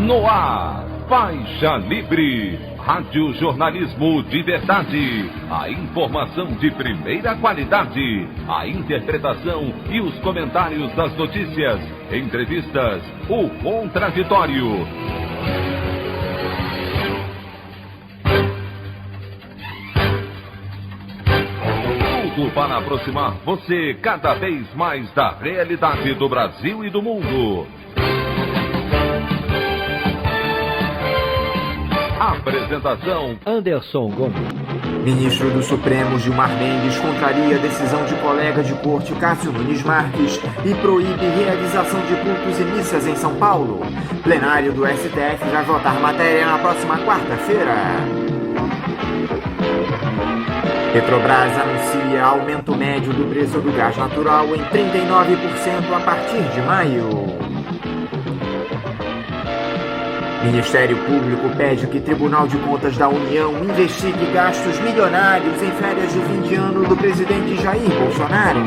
No ar, Faixa Livre, rádio jornalismo de verdade, a informação de primeira qualidade, a interpretação e os comentários das notícias, entrevistas, o contraditório. Tudo para aproximar você cada vez mais da realidade do Brasil e do mundo. Apresentação: Anderson Gomes. Ministro do Supremo Gilmar Mendes contraria a decisão de colega de corte Cássio Nunes Marques e proíbe realização de cultos e missas em São Paulo. Plenário do STF vai votar matéria na próxima quarta-feira. Petrobras anuncia aumento médio do preço do gás natural em 39% a partir de maio. Ministério Público pede que Tribunal de Contas da União investigue gastos milionários em férias de fim de ano do presidente Jair Bolsonaro.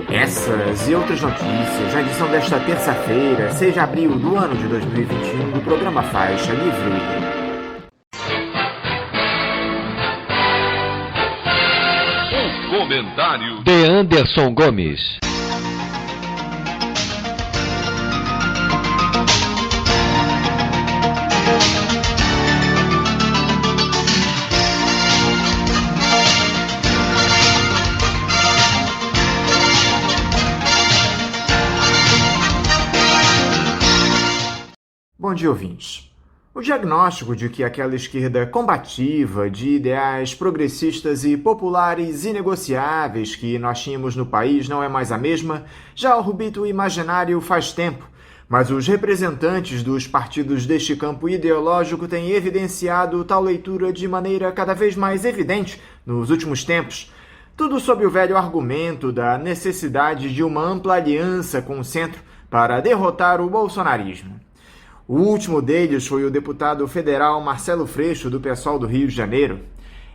Essas e outras notícias na edição desta terça-feira, 6 de abril do ano de 2021, do programa Faixa Livre. Comentário de Anderson Gomes. Bom dia, ouvintes. O diagnóstico de que aquela esquerda combativa, de ideais progressistas e populares inegociáveis que nós tínhamos no país não é mais a mesma, já orbita o imaginário faz tempo, mas os representantes dos partidos deste campo ideológico têm evidenciado tal leitura de maneira cada vez mais evidente nos últimos tempos, tudo sob o velho argumento da necessidade de uma ampla aliança com o centro para derrotar o bolsonarismo. O último deles foi o deputado federal Marcelo Freixo, do PSOL do Rio de Janeiro.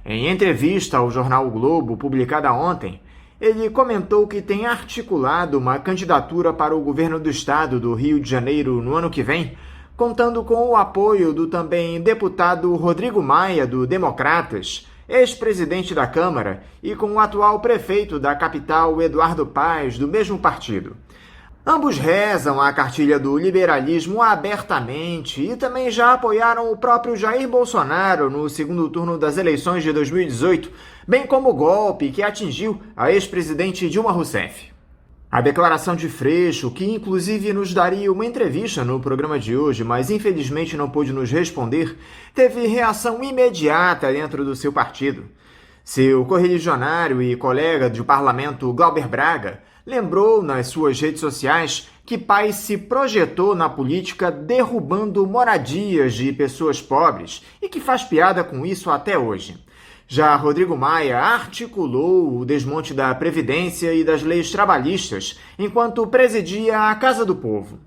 Em entrevista ao jornal o Globo, publicada ontem, ele comentou que tem articulado uma candidatura para o governo do estado do Rio de Janeiro no ano que vem, contando com o apoio do também deputado Rodrigo Maia, do Democratas, ex-presidente da Câmara, e com o atual prefeito da capital, Eduardo Paes, do mesmo partido. Ambos rezam a cartilha do liberalismo abertamente e também já apoiaram o próprio Jair Bolsonaro no segundo turno das eleições de 2018, bem como o golpe que atingiu a ex-presidente Dilma Rousseff. A declaração de Freixo, que inclusive nos daria uma entrevista no programa de hoje, mas infelizmente não pôde nos responder, teve reação imediata dentro do seu partido. Seu correligionário e colega de parlamento Glauber Braga lembrou nas suas redes sociais que Paes se projetou na política derrubando moradias de pessoas pobres e que faz piada com isso até hoje. Já Rodrigo Maia articulou o desmonte da Previdência e das leis trabalhistas enquanto presidia a Casa do Povo.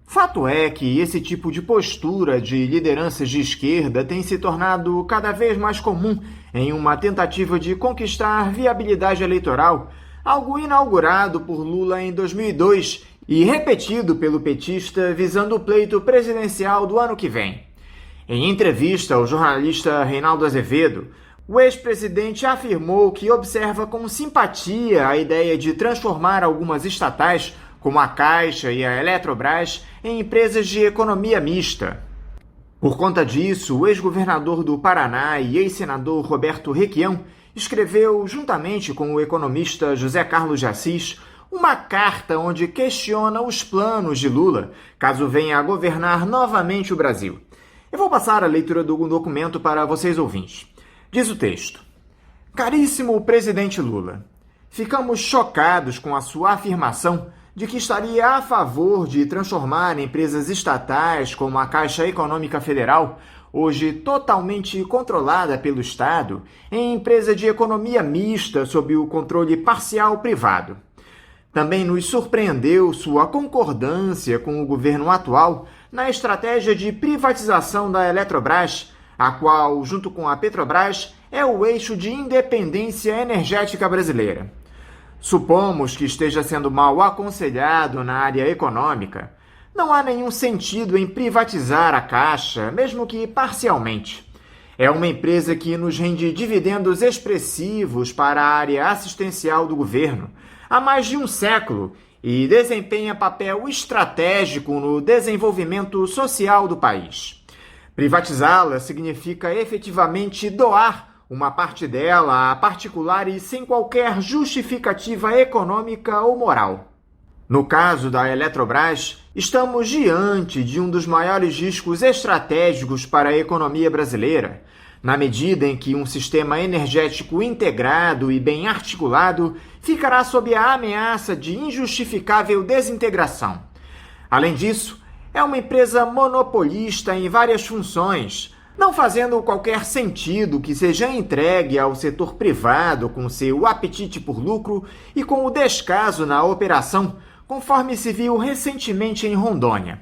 Fato é que esse tipo de postura de lideranças de esquerda tem se tornado cada vez mais comum em uma tentativa de conquistar viabilidade eleitoral, algo inaugurado por Lula em 2002 e repetido pelo petista visando o pleito presidencial do ano que vem. Em entrevista ao jornalista Reinaldo Azevedo, o ex-presidente afirmou que observa com simpatia a ideia de transformar algumas estatais, como a Caixa e a Eletrobras, em empresas de economia mista. Por conta disso, o ex-governador do Paraná e ex-senador Roberto Requião escreveu, juntamente com o economista José Carlos de Assis, uma carta onde questiona os planos de Lula, caso venha a governar novamente o Brasil. Eu vou passar a leitura do documento para vocês ouvintes. Diz o texto: Caríssimo presidente Lula, ficamos chocados com a sua afirmação de que estaria a favor de transformar empresas estatais como a Caixa Econômica Federal, hoje totalmente controlada pelo Estado, em empresa de economia mista sob o controle parcial privado. Também nos surpreendeu sua concordância com o governo atual na estratégia de privatização da Eletrobras, a qual, junto com a Petrobras, é o eixo de independência energética brasileira. Supomos que esteja sendo mal aconselhado na área econômica, não há nenhum sentido em privatizar a Caixa, mesmo que parcialmente. É uma empresa que nos rende dividendos expressivos para a área assistencial do governo há mais de um século e desempenha papel estratégico no desenvolvimento social do país. Privatizá-la significa efetivamente doar uma parte dela a particulares sem qualquer justificativa econômica ou moral. No caso da Eletrobras, estamos diante de um dos maiores riscos estratégicos para a economia brasileira, na medida em que um sistema energético integrado e bem articulado ficará sob a ameaça de injustificável desintegração. Além disso, é uma empresa monopolista em várias funções, não fazendo qualquer sentido que seja entregue ao setor privado com seu apetite por lucro e com o descaso na operação, conforme se viu recentemente em Rondônia.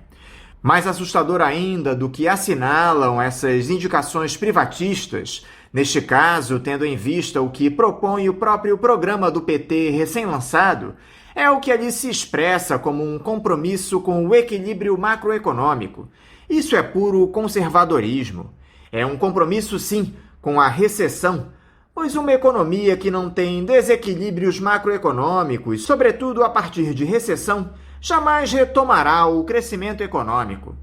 Mais assustador ainda do que assinalam essas indicações privatistas, neste caso tendo em vista o que propõe o próprio programa do PT recém-lançado, é o que ali se expressa como um compromisso com o equilíbrio macroeconômico. Isso é puro conservadorismo. É um compromisso, sim, com a recessão, pois uma economia que não tem desequilíbrios macroeconômicos, sobretudo a partir de recessão, jamais retomará o crescimento econômico.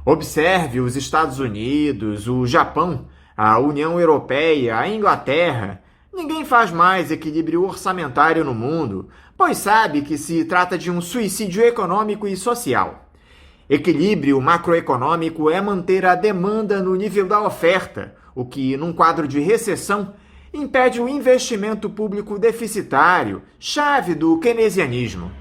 Observe os Estados Unidos, o Japão, a União Europeia, a Inglaterra. Ninguém faz mais equilíbrio orçamentário no mundo, pois sabe que se trata de um suicídio econômico e social. Equilíbrio macroeconômico é manter a demanda no nível da oferta, o que, num quadro de recessão, impede o investimento público deficitário, chave do keynesianismo.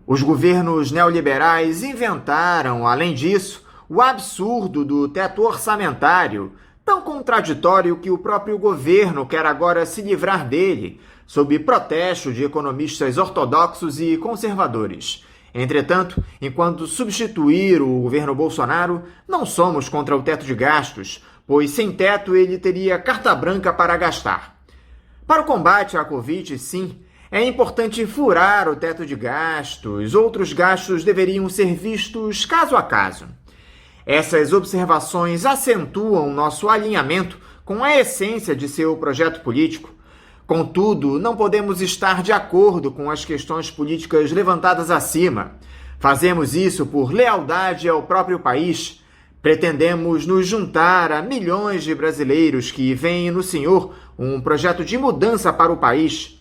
Os governos neoliberais inventaram, além disso, o absurdo do teto orçamentário, tão contraditório que o próprio governo quer agora se livrar dele, sob protesto de economistas ortodoxos e conservadores. Entretanto, enquanto substituir o governo Bolsonaro, não somos contra o teto de gastos, pois sem teto ele teria carta branca para gastar. Para o combate à Covid, sim, é importante furar o teto de gastos, outros gastos deveriam ser vistos caso a caso. Essas observações acentuam nosso alinhamento com a essência de seu projeto político. Contudo, não podemos estar de acordo com as questões políticas levantadas acima. Fazemos isso por lealdade ao próprio país. Pretendemos nos juntar a milhões de brasileiros que veem no senhor um projeto de mudança para o país.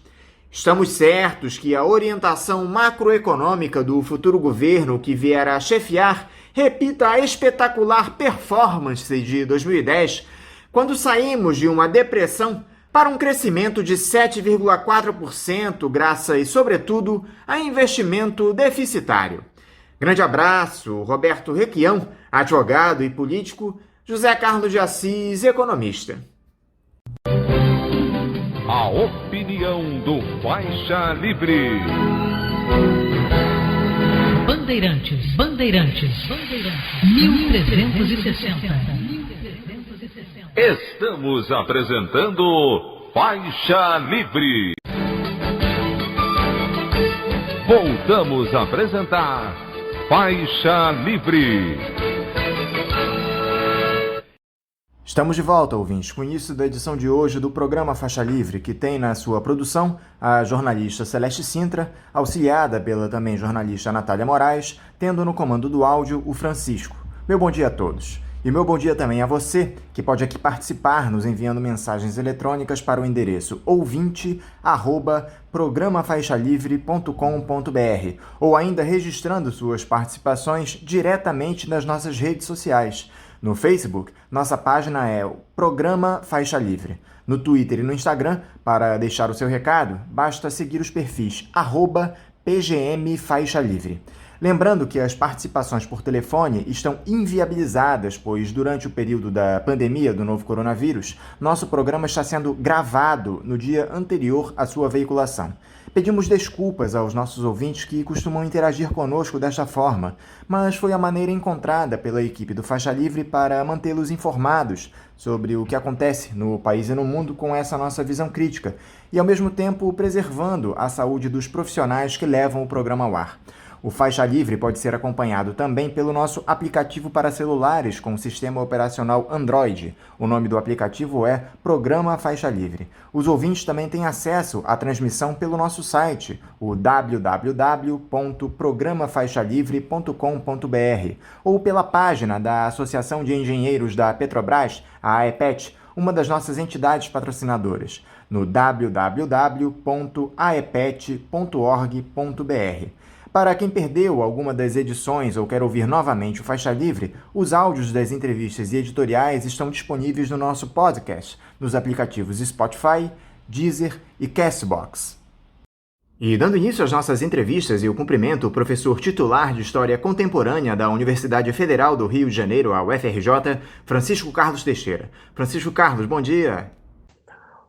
Estamos certos que a orientação macroeconômica do futuro governo que vier a chefiar repita a espetacular performance de 2010, quando saímos de uma depressão para um crescimento de 7,4%, graças, sobretudo, a investimento deficitário. Grande abraço, Roberto Requião, advogado e político, José Carlos de Assis, economista. A opinião do Faixa Livre. Bandeirantes, 1360. Estamos apresentando Faixa Livre. Voltamos a apresentar Faixa Livre. Estamos de volta, ouvintes, com o início da edição de hoje do programa Faixa Livre, que tem na sua produção a jornalista Celeste Sintra, auxiliada pela também jornalista Natália Moraes, tendo no comando do áudio o Francisco. Meu bom dia a todos. E meu bom dia também a você, que pode aqui participar nos enviando mensagens eletrônicas para o endereço ouvinte@programafaixalivre.com.br ou ainda registrando suas participações diretamente nas nossas redes sociais. No Facebook, nossa página é o Programa Faixa Livre. No Twitter e no Instagram, para deixar o seu recado, basta seguir os perfis @PGM Faixa Livre. Lembrando que as participações por telefone estão inviabilizadas, pois durante o período da pandemia do novo coronavírus, nosso programa está sendo gravado no dia anterior à sua veiculação. Pedimos desculpas aos nossos ouvintes que costumam interagir conosco desta forma, mas foi a maneira encontrada pela equipe do Faixa Livre para mantê-los informados sobre o que acontece no país e no mundo com essa nossa visão crítica e, ao mesmo tempo, preservando a saúde dos profissionais que levam o programa ao ar. O Faixa Livre pode ser acompanhado também pelo nosso aplicativo para celulares com sistema operacional Android. O nome do aplicativo é Programa Faixa Livre. Os ouvintes também têm acesso à transmissão pelo nosso site, o www.programafaixalivre.com.br, ou pela página da Associação de Engenheiros da Petrobras, a AEPET, uma das nossas entidades patrocinadoras, no www.aepet.org.br. Para quem perdeu alguma das edições ou quer ouvir novamente o Faixa Livre, os áudios das entrevistas e editoriais estão disponíveis no nosso podcast, nos aplicativos Spotify, Deezer e Castbox. E dando início às nossas entrevistas, eu cumprimento o professor titular de História Contemporânea da Universidade Federal do Rio de Janeiro, a UFRJ, Francisco Carlos Teixeira. Francisco Carlos, bom dia.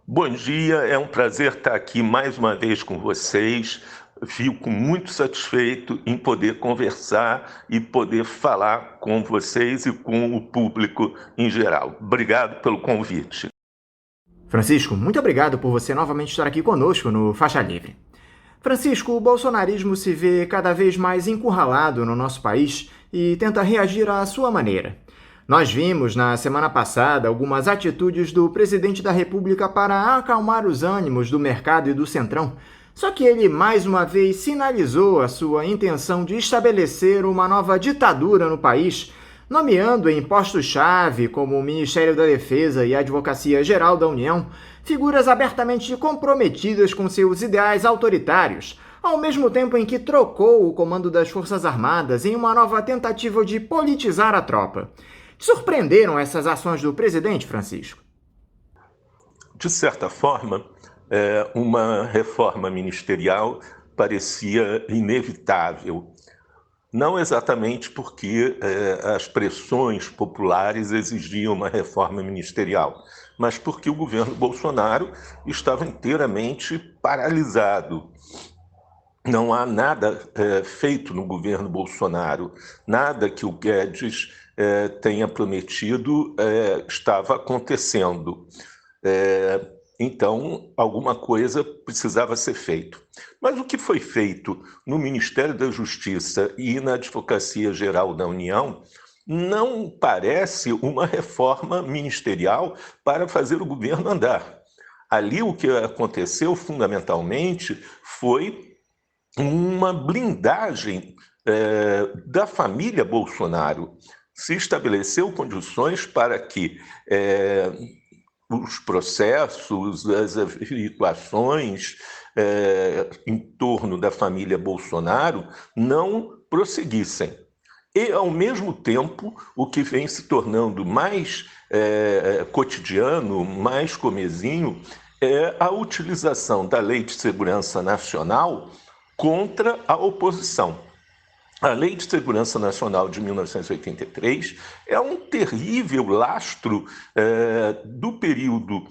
Bom dia, é um prazer estar aqui mais uma vez com vocês. Fico muito satisfeito em poder conversar e poder falar com vocês e com o público em geral. Obrigado pelo convite. Francisco, muito obrigado por você novamente estar aqui conosco no Faixa Livre. Francisco, o bolsonarismo se vê cada vez mais encurralado no nosso país e tenta reagir à sua maneira. Nós vimos na semana passada algumas atitudes do presidente da República para acalmar os ânimos do mercado e do centrão, só que ele mais uma vez sinalizou a sua intenção de estabelecer uma nova ditadura no país, nomeando em postos-chave como o Ministério da Defesa e a Advocacia Geral da União figuras abertamente comprometidas com seus ideais autoritários, ao mesmo tempo em que trocou o comando das Forças Armadas em uma nova tentativa de politizar a tropa. Surpreenderam essas ações do presidente, Francisco? De certa forma, uma reforma ministerial parecia inevitável. Não exatamente porque as pressões populares exigiam uma reforma ministerial, mas porque o governo Bolsonaro estava inteiramente paralisado. Não há nada feito no governo Bolsonaro, nada que o Guedes tenha prometido estava acontecendo. Então, alguma coisa precisava ser feito. Mas o que foi feito no Ministério da Justiça e na Advocacia Geral da União não parece uma reforma ministerial para fazer o governo andar. Ali o que aconteceu, fundamentalmente, foi uma blindagem da família Bolsonaro. Se estabeleceu condições para que os processos, as averiguações em torno da família Bolsonaro não prosseguissem. E, ao mesmo tempo, o que vem se tornando mais cotidiano, mais comezinho, é a utilização da Lei de Segurança Nacional contra a oposição. A Lei de Segurança Nacional de 1983 é um terrível lastro do período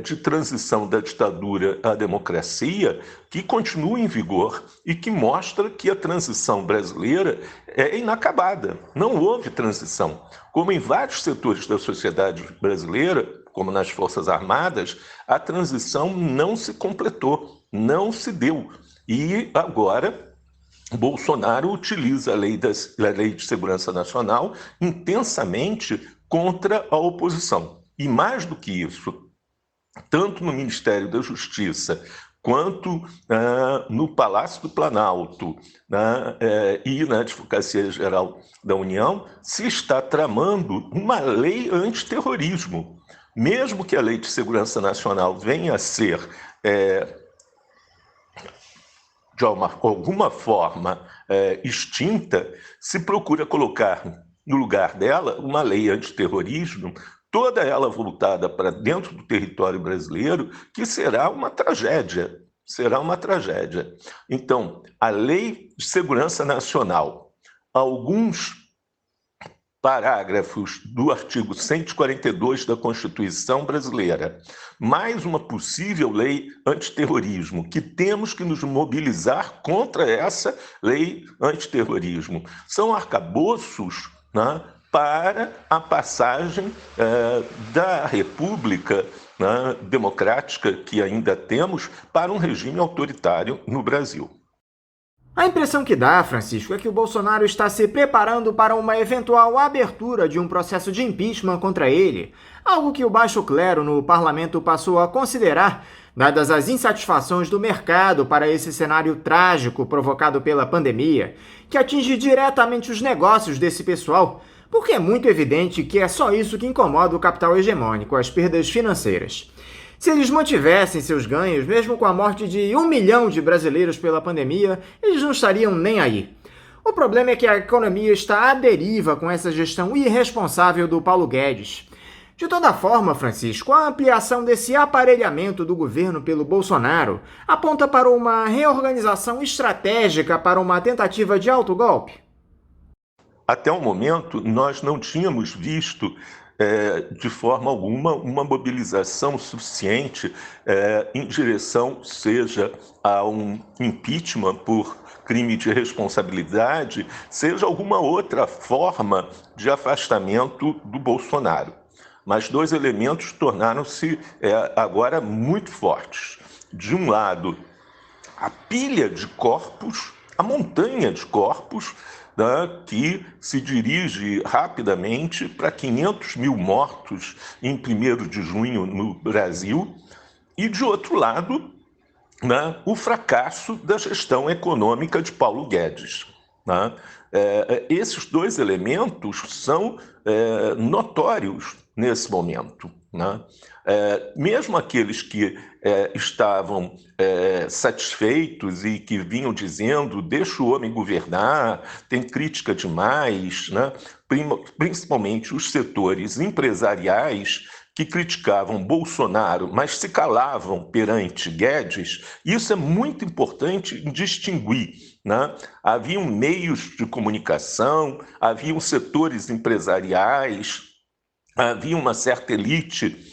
de transição da ditadura à democracia, que continua em vigor e que mostra que a transição brasileira é inacabada. Não houve transição. Como em vários setores da sociedade brasileira, como nas Forças Armadas, a transição não se completou, não se deu. E agora Bolsonaro utiliza a lei de Segurança Nacional intensamente contra a oposição. E mais do que isso, tanto no Ministério da Justiça quanto no Palácio do Planalto e na Advocacia Geral da União, se está tramando uma lei antiterrorismo. Mesmo que a Lei de Segurança Nacional venha a ser de alguma forma extinta, se procura colocar no lugar dela uma lei antiterrorismo, toda ela voltada para dentro do território brasileiro, que será uma tragédia. Será uma tragédia. Então, a Lei de Segurança Nacional, alguns parágrafos do artigo 142 da Constituição Brasileira, mais uma possível lei antiterrorismo, que temos que nos mobilizar contra essa lei antiterrorismo. São arcabouços, né, para a passagem da República democrática que ainda temos para um regime autoritário no Brasil. A impressão que dá, Francisco, é que o Bolsonaro está se preparando para uma eventual abertura de um processo de impeachment contra ele, algo que o baixo clero no parlamento passou a considerar, dadas as insatisfações do mercado para esse cenário trágico provocado pela pandemia, que atinge diretamente os negócios desse pessoal, porque é muito evidente que é só isso que incomoda o capital hegemônico, as perdas financeiras. Se eles mantivessem seus ganhos, mesmo com a morte de 1 milhão de brasileiros pela pandemia, eles não estariam nem aí. O problema é que a economia está à deriva com essa gestão irresponsável do Paulo Guedes. De toda forma, Francisco, a ampliação desse aparelhamento do governo pelo Bolsonaro aponta para uma reorganização estratégica para uma tentativa de autogolpe. Até o momento, nós não tínhamos visto de forma alguma uma mobilização suficiente em direção, seja a um impeachment por crime de responsabilidade, seja alguma outra forma de afastamento do Bolsonaro. Mas dois elementos tornaram-se agora muito fortes. De um lado, a pilha de corpos, a montanha de corpos, que se dirige rapidamente para 500 mil mortos em 1º de junho no Brasil, e, de outro lado, o fracasso da gestão econômica de Paulo Guedes. Esses dois elementos são notórios nesse momento. Mesmo aqueles que estavam satisfeitos e que vinham dizendo deixa o homem governar, tem crítica demais, principalmente os setores empresariais que criticavam Bolsonaro, mas se calavam perante Guedes, isso é muito importante distinguir. Haviam meios de comunicação, haviam setores empresariais, havia uma certa elite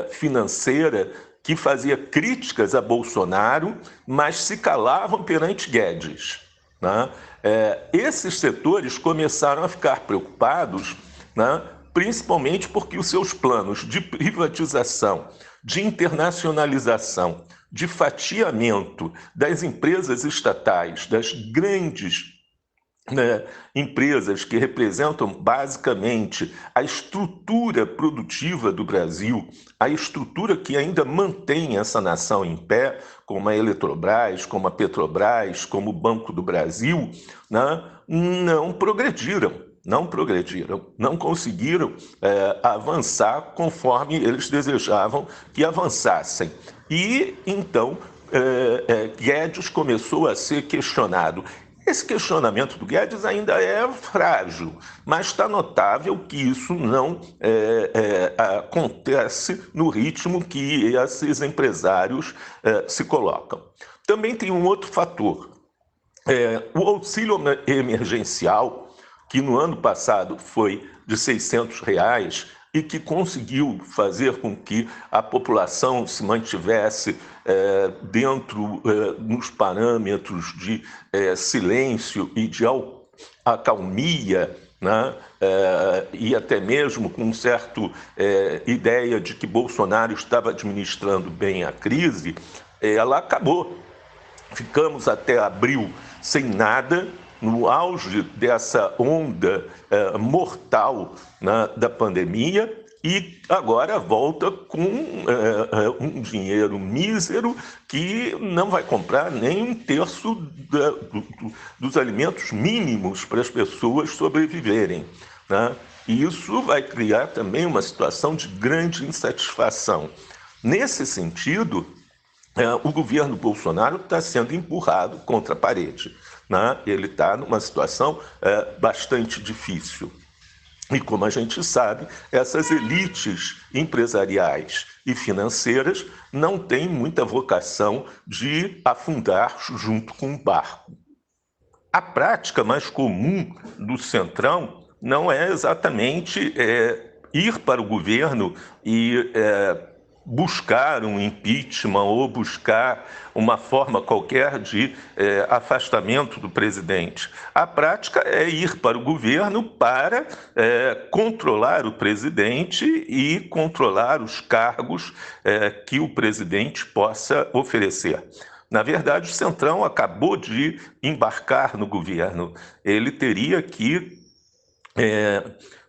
financeira que fazia críticas a Bolsonaro, mas se calavam perante Guedes. Esses setores começaram a ficar preocupados, principalmente porque os seus planos de privatização, de internacionalização, de fatiamento das empresas estatais, das grandes empresas que representam basicamente a estrutura produtiva do Brasil, a estrutura que ainda mantém essa nação em pé, como a Eletrobras, como a Petrobras, como o Banco do Brasil, não progrediram, não conseguiram avançar conforme eles desejavam que avançassem. E então Guedes começou a ser questionado. Esse questionamento do Guedes ainda é frágil, mas está notável que isso não acontece no ritmo que esses empresários se colocam. Também tem um outro fator. O auxílio emergencial, que no ano passado foi de R$600, e que conseguiu fazer com que a população se mantivesse dentro nos parâmetros de silêncio e de acalmia, e até mesmo com certa ideia de que Bolsonaro estava administrando bem a crise, ela acabou. Ficamos até abril sem nada, no auge dessa onda mortal da pandemia, e agora volta com um dinheiro mísero que não vai comprar nem 1/3 dos alimentos mínimos para as pessoas sobreviverem. E isso vai criar também uma situação de grande insatisfação. Nesse sentido, o governo Bolsonaro está sendo empurrado contra a parede. Ele está numa situação bastante difícil. E como a gente sabe, essas elites empresariais e financeiras não têm muita vocação de afundar junto com o barco. A prática mais comum do Centrão não é exatamente ir para o governo e buscar um impeachment ou buscar uma forma qualquer de afastamento do presidente. A prática é ir para o governo para controlar o presidente e controlar os cargos que o presidente possa oferecer. Na verdade, o Centrão acabou de embarcar no governo. Ele teria que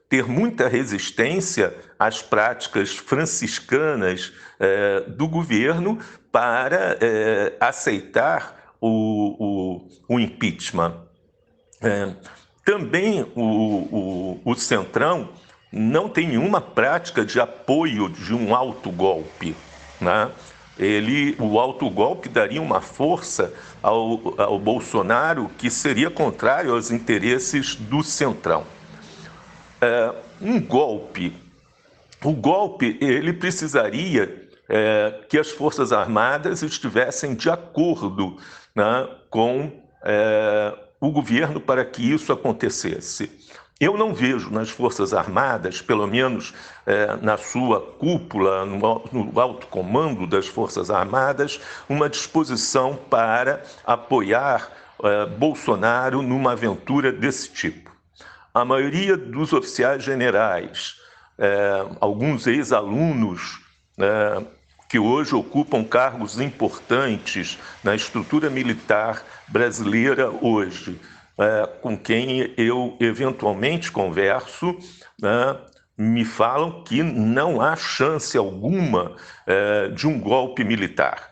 ter muita resistência às práticas franciscanas do governo para aceitar o impeachment. Também o Centrão não tem nenhuma prática de apoio de um autogolpe, né? O autogolpe daria uma força ao Bolsonaro que seria contrário aos interesses do Centrão. O golpe ele precisaria que as Forças Armadas estivessem de acordo, né, com o governo para que isso acontecesse. Eu não vejo nas Forças Armadas, pelo menos na sua cúpula, no alto comando das Forças Armadas, uma disposição para apoiar Bolsonaro numa aventura desse tipo. A maioria dos oficiais generais, alguns ex-alunos que hoje ocupam cargos importantes na estrutura militar brasileira hoje, com quem eu eventualmente converso, me falam que não há chance alguma de um golpe militar,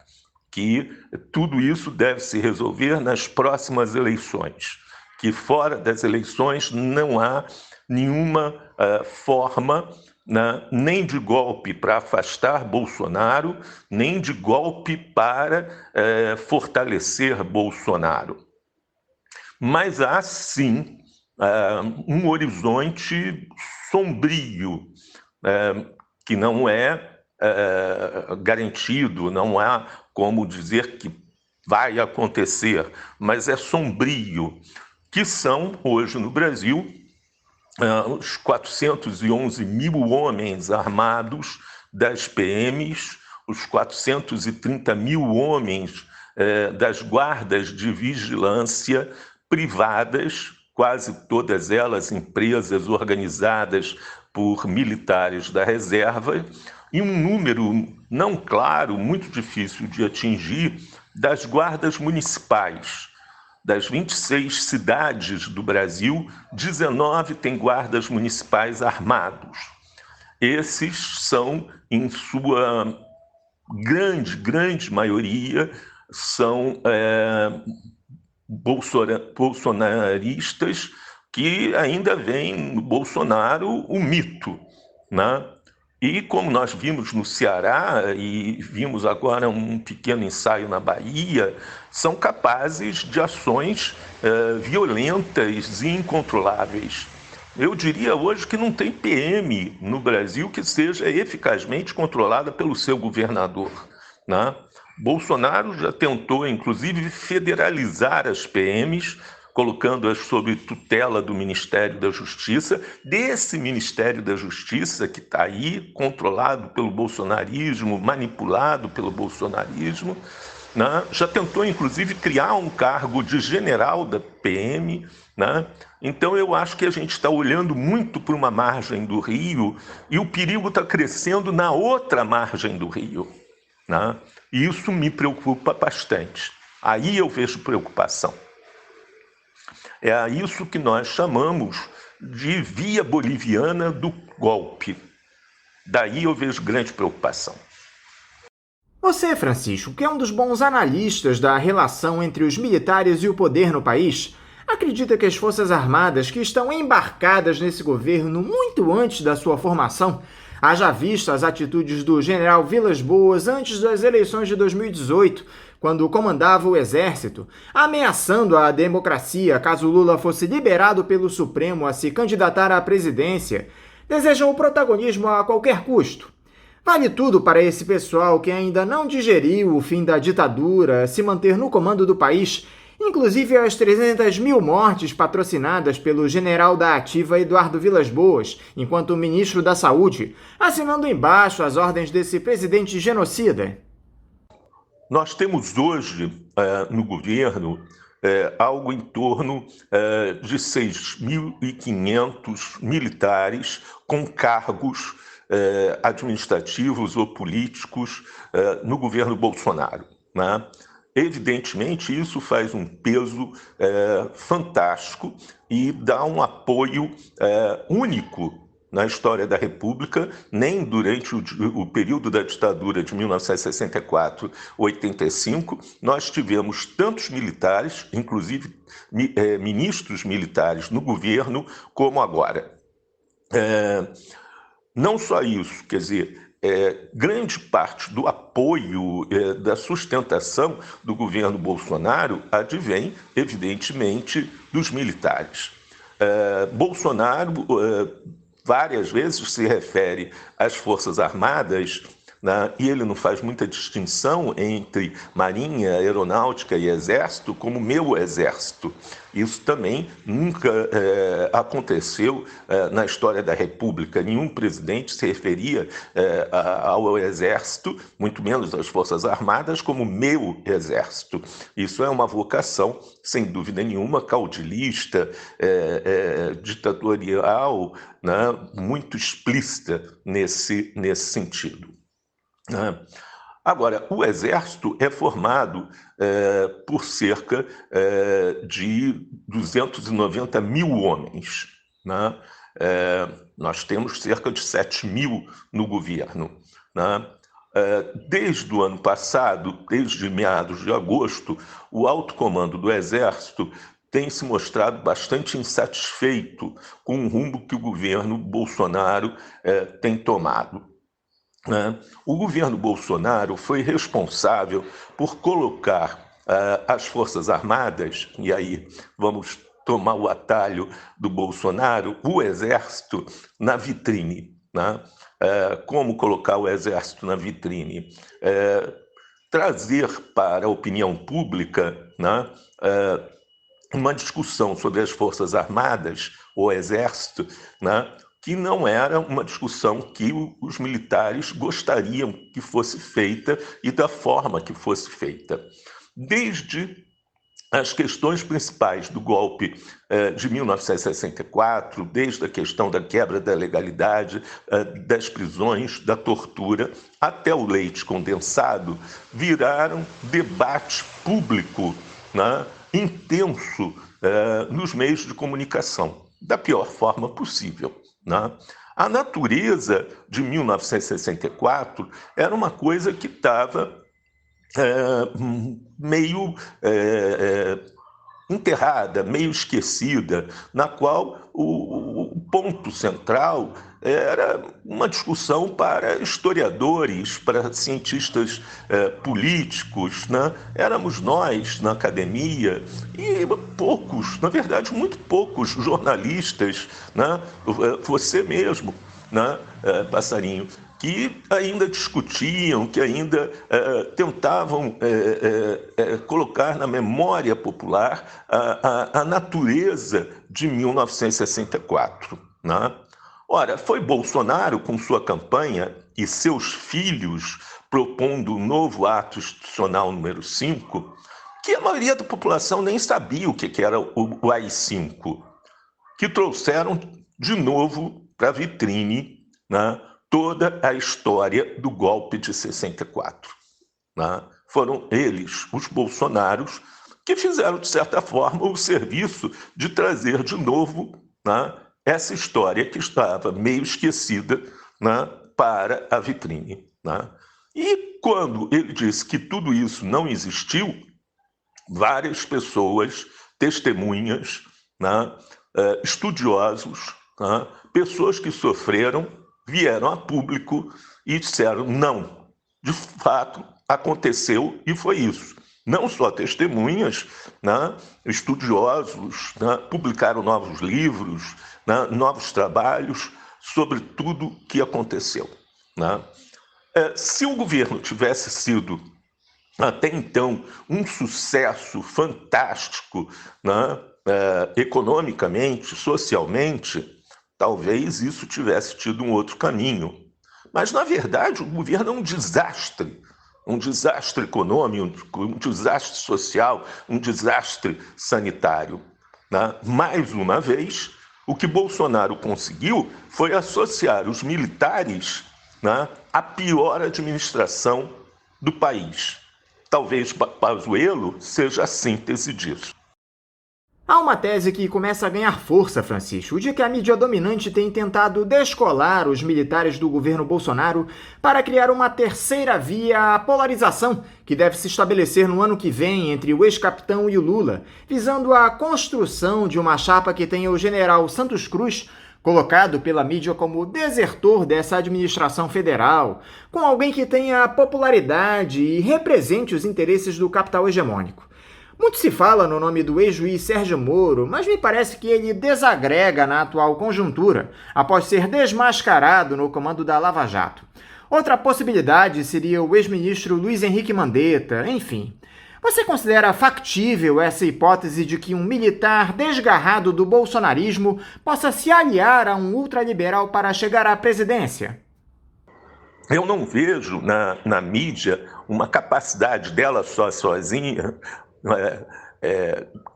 que tudo isso deve se resolver nas próximas eleições, que fora das eleições não há nenhuma forma, nem de golpe para afastar Bolsonaro, nem de golpe para fortalecer Bolsonaro. Mas há, sim, um horizonte sombrio, que não é garantido, não há como dizer que vai acontecer, mas é sombrio, que são, hoje no Brasil, os 411 mil homens armados das PMs, os 430 mil homens das guardas de vigilância privadas, quase todas elas empresas organizadas por militares da reserva, e um número não claro, muito difícil de atingir, das guardas municipais. Das 26 cidades do Brasil, 19 têm guardas municipais armados. Esses são, em sua grande maioria, são bolsonaristas que ainda veem no Bolsonaro o mito, né? E como nós vimos no Ceará e vimos agora um pequeno ensaio na Bahia, são capazes de ações violentas e incontroláveis. Eu diria hoje que não tem PM no Brasil que seja eficazmente controlada pelo seu governador, né? Bolsonaro já tentou, inclusive, federalizar as PMs, colocando-as sob tutela do Ministério da Justiça, desse Ministério da Justiça que está aí, controlado pelo bolsonarismo, manipulado pelo bolsonarismo, né? Já tentou, inclusive, criar um cargo de general da PM, né? Então, eu acho que a gente está olhando muito para uma margem do rio e o perigo está crescendo na outra margem do rio, né? E isso me preocupa bastante. Aí eu vejo preocupação. É isso que nós chamamos de via boliviana do golpe. Daí eu vejo grande preocupação. Você, Francisco, que é um dos bons analistas da relação entre os militares e o poder no país, acredita que as Forças Armadas que estão embarcadas nesse governo muito antes da sua formação, haja visto as atitudes do general Vilas Boas antes das eleições de 2018, quando comandava o Exército, ameaçando a democracia caso Lula fosse liberado pelo Supremo a se candidatar à presidência, desejam o protagonismo a qualquer custo. Vale tudo para esse pessoal que ainda não digeriu o fim da ditadura se manter no comando do país, inclusive as 300 mil mortes patrocinadas pelo general da ativa Eduardo Vilas Boas, enquanto ministro da Saúde, assinando embaixo as ordens desse presidente genocida. Nós temos hoje no governo algo em torno de 6.500 militares com cargos administrativos ou políticos no governo Bolsonaro, né? Evidentemente, isso faz um peso fantástico e dá um apoio único na história da República. Nem durante o período da ditadura de 1964-85 nós tivemos tantos militares, inclusive ministros militares no governo, como agora. Não só isso, quer dizer, grande parte do apoio, da sustentação do governo Bolsonaro advém, evidentemente, dos militares. Bolsonaro várias vezes se refere às Forças Armadas, né, e ele não faz muita distinção entre Marinha, Aeronáutica e Exército como meu Exército. Isso também nunca aconteceu na história da República. Nenhum presidente se referia ao Exército, muito menos às Forças Armadas, como meu Exército. Isso é uma vocação, sem dúvida nenhuma, caudilista, ditatorial, né, muito explícita nesse sentido. Agora, o Exército é formado por cerca de 290 mil homens, né? Nós temos cerca de 7 mil no governo, né? Desde o ano passado, desde meados de agosto, o alto comando do Exército tem se mostrado bastante insatisfeito com o rumo que o governo Bolsonaro tem tomado. O governo Bolsonaro foi responsável por colocar as Forças Armadas, e aí vamos tomar o atalho do Bolsonaro, o Exército na vitrine, né? Como colocar o Exército na vitrine? Trazer para a opinião pública, né, uma discussão sobre as Forças Armadas, o Exército, né, que não era uma discussão que os militares gostariam que fosse feita e da forma que fosse feita. Desde as questões principais do golpe de 1964, desde a questão da quebra da legalidade, das prisões, da tortura, até o leite condensado, viraram debate público, né, intenso nos meios de comunicação, da pior forma possível. Né? A natureza de 1964 era uma coisa que estava meio enterrada, meio esquecida, na qual o ponto central era uma discussão para historiadores, para cientistas políticos, né? Éramos nós na academia e poucos, na verdade, muito poucos jornalistas, né? Você mesmo, né, Passarinho, que ainda discutiam, que ainda tentavam colocar na memória popular a natureza de 1964. Né? Ora, foi Bolsonaro, com sua campanha, e seus filhos propondo o novo ato institucional número 5, que a maioria da população nem sabia o que era o AI-5, que trouxeram de novo para a vitrine, né, toda a história do golpe de 64. Né? Foram eles, os bolsonaros, que fizeram, de certa forma, o serviço de trazer de novo, né, essa história que estava meio esquecida, né, para a vitrine. Né? E quando ele disse que tudo isso não existiu, várias pessoas, testemunhas, né, estudiosos, né, pessoas que sofreram, vieram a público e disseram não, de fato aconteceu e foi isso. Não só testemunhas, né, estudiosos, né, publicaram novos livros, né, novos trabalhos sobre tudo o que aconteceu. Né? Se o governo tivesse sido até então um sucesso fantástico, né, economicamente, socialmente, talvez isso tivesse tido um outro caminho. Mas, na verdade, o governo é um desastre econômico, um desastre social, um desastre sanitário. Né? Mais uma vez, o que Bolsonaro conseguiu foi associar os militares, né, à pior administração do país. talvez Pazuello seja a síntese disso. Há uma tese que começa a ganhar força, Francisco, de que a mídia dominante tem tentado descolar os militares do governo Bolsonaro para criar uma terceira via à polarização que deve se estabelecer no ano que vem entre o ex-capitão e o Lula, visando a construção de uma chapa que tenha o general Santos Cruz, colocado pela mídia como desertor dessa administração federal, com alguém que tenha popularidade e represente os interesses do capital hegemônico. Muito se fala no nome do ex-juiz Sérgio Moro, mas me parece que ele desagrega na atual conjuntura, após ser desmascarado no comando da Lava Jato. Outra possibilidade seria o ex-ministro Luiz Henrique Mandetta, enfim. Você considera factível essa hipótese de que um militar desgarrado do bolsonarismo possa se aliar a um ultraliberal para chegar à presidência? Eu não vejo na mídia uma capacidade dela sozinha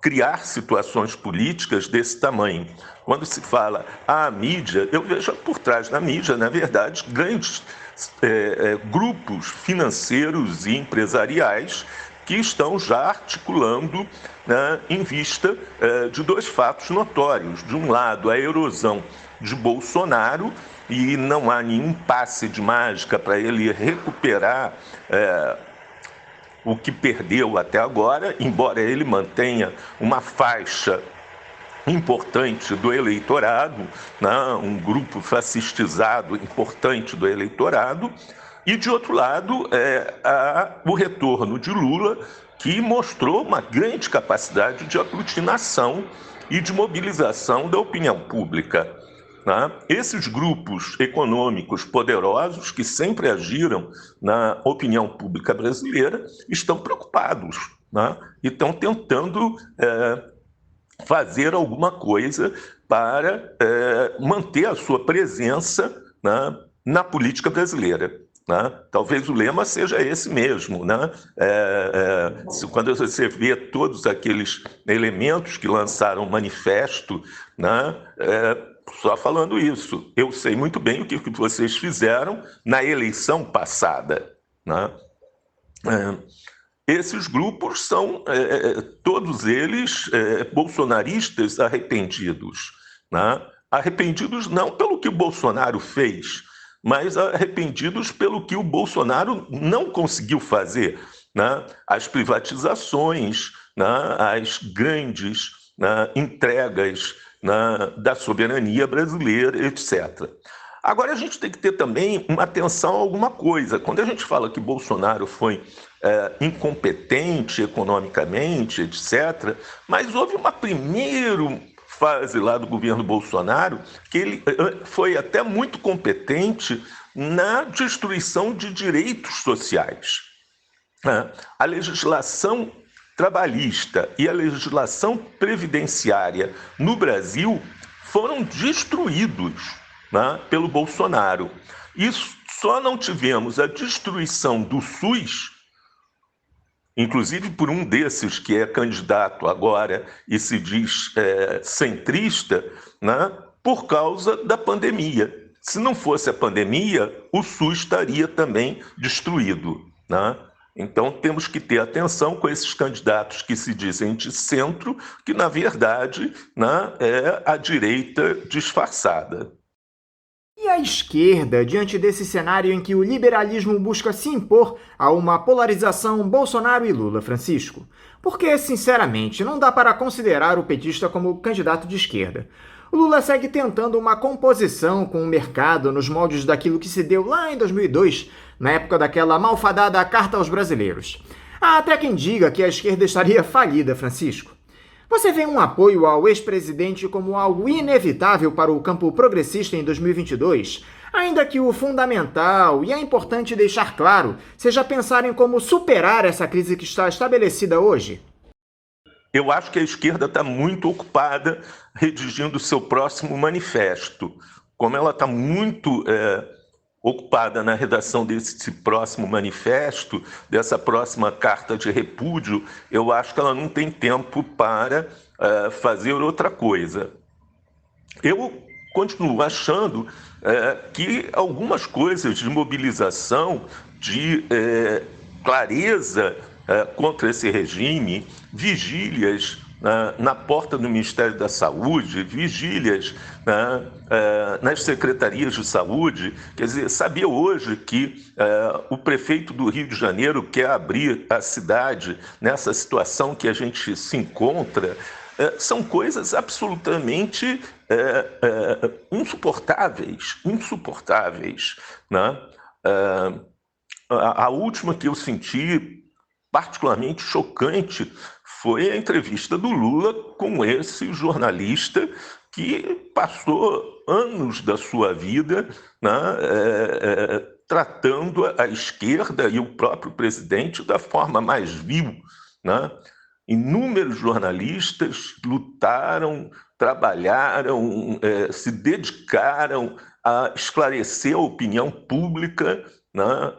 criar situações políticas desse tamanho. Quando se fala a mídia, eu vejo por trás da mídia, na verdade, grandes grupos financeiros e empresariais que estão já articulando, né, em vista de dois fatos notórios. De um lado, a erosão de Bolsonaro, e não há nenhum passe de mágica para ele recuperar o que perdeu até agora, embora ele mantenha uma faixa importante do eleitorado, né, um grupo fascistizado importante do eleitorado, e, de outro lado, o retorno de Lula, que mostrou uma grande capacidade de aglutinação e de mobilização da opinião pública. Né? Esses grupos econômicos poderosos, que sempre agiram na opinião pública brasileira, estão preocupados, né? E estão tentando fazer alguma coisa para manter a sua presença, né, na política brasileira. Né? Talvez o lema seja esse mesmo, né? Quando você vê todos aqueles elementos que lançaram o manifesto, né, só falando isso, eu sei muito bem o que vocês fizeram na eleição passada. Né? Esses grupos são, todos eles, bolsonaristas arrependidos. Né? Arrependidos não pelo que o Bolsonaro fez, mas arrependidos pelo que o Bolsonaro não conseguiu fazer. Né? As privatizações, né? As grandes, né, entregas, né, da soberania brasileira, etc. Agora, a gente tem que ter também uma atenção a alguma coisa. Quando a gente fala que Bolsonaro foi incompetente economicamente, etc., mas houve uma primeira fase lá do governo Bolsonaro que ele foi até muito competente na destruição de direitos sociais. A legislação trabalhista e a legislação previdenciária no Brasil foram destruídos, né, pelo Bolsonaro. E só não tivemos a destruição do SUS, inclusive por um desses que é candidato agora e se diz centrista, né, por causa da pandemia. Se não fosse a pandemia, o SUS estaria também destruído. Né? Então, temos que ter atenção com esses candidatos que se dizem de centro, que, na verdade, né, é a direita disfarçada. E a esquerda, diante desse cenário em que o liberalismo busca se impor a uma polarização Bolsonaro e Lula, Francisco? Porque, sinceramente, não dá para considerar o petista como candidato de esquerda. O Lula segue tentando uma composição com o mercado nos moldes daquilo que se deu lá em 2002, na época daquela malfadada Carta aos Brasileiros. Há até quem diga que a esquerda estaria falida, Francisco. Você vê um apoio ao ex-presidente como algo inevitável para o campo progressista em 2022, ainda que o fundamental, e é importante deixar claro, seja pensar em como superar essa crise que está estabelecida hoje? Eu acho que a esquerda está muito ocupada redigindo o seu próximo manifesto. Como ela está muito ocupada na redação desse próximo manifesto, dessa próxima carta de repúdio, eu acho que ela não tem tempo para fazer outra coisa. Eu continuo achando que algumas coisas de mobilização, de clareza contra esse regime, vigílias na porta do Ministério da Saúde, vigílias nas secretarias de saúde. Quer dizer, sabia hoje que o prefeito do Rio de Janeiro quer abrir a cidade nessa situação que a gente se encontra. São coisas absolutamente insuportáveis, né? A última que eu senti particularmente chocante foi a entrevista do Lula com esse jornalista que passou anos da sua vida, né, tratando a esquerda e o próprio presidente da forma mais vil, né? Inúmeros jornalistas lutaram, trabalharam, se dedicaram a esclarecer a opinião pública, né,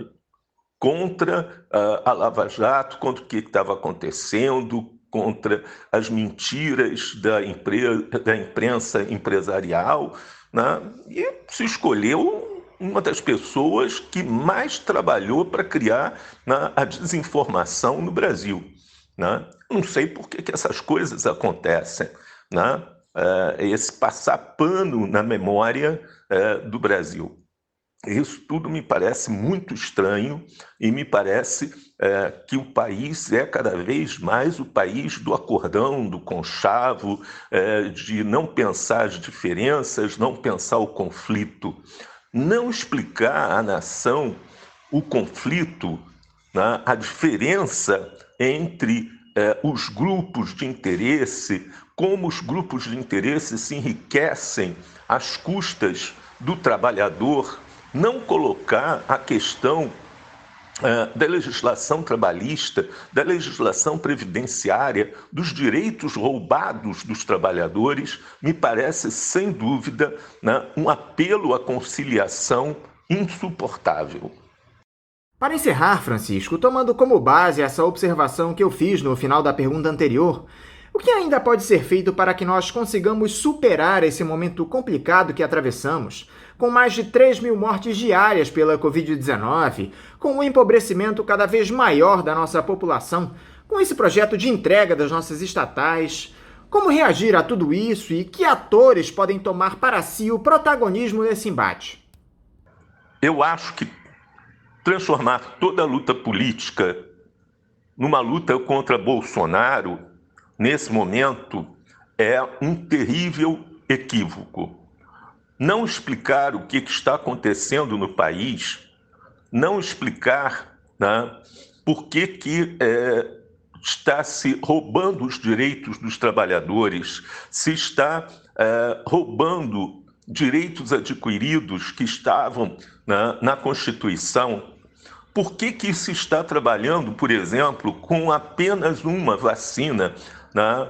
contra a Lava Jato, contra o que estava acontecendo, contra as mentiras da imprensa empresarial, né? E se escolheu uma das pessoas que mais trabalhou para criar, né, a desinformação no Brasil, né? Não sei por que essas coisas acontecem, né? Esse passar pano na memória do Brasil. Isso tudo me parece muito estranho e me parece que o país é cada vez mais o país do acordão, do conchavo, de não pensar as diferenças, não pensar o conflito, não explicar à nação o conflito, né, a diferença entre os grupos de interesse, como os grupos de interesse se enriquecem às custas do trabalhador, não colocar a questão da legislação trabalhista, da legislação previdenciária, dos direitos roubados dos trabalhadores, me parece, sem dúvida, né, um apelo à conciliação insuportável. Para encerrar, Francisco, tomando como base essa observação que eu fiz no final da pergunta anterior, o que ainda pode ser feito para que nós consigamos superar esse momento complicado que atravessamos, com mais de 3.000 mortes diárias pela Covid-19, com o empobrecimento cada vez maior da nossa população, com esse projeto de entrega das nossas estatais? Como reagir a tudo isso e que atores podem tomar para si o protagonismo desse embate? Eu acho que transformar toda a luta política numa luta contra Bolsonaro, nesse momento, é um terrível equívoco. Não explicar o que está acontecendo no país, não explicar, né, por que está se roubando os direitos dos trabalhadores, se está roubando direitos adquiridos que estavam, né, na Constituição. Por que se está trabalhando, por exemplo, com apenas uma vacina, né,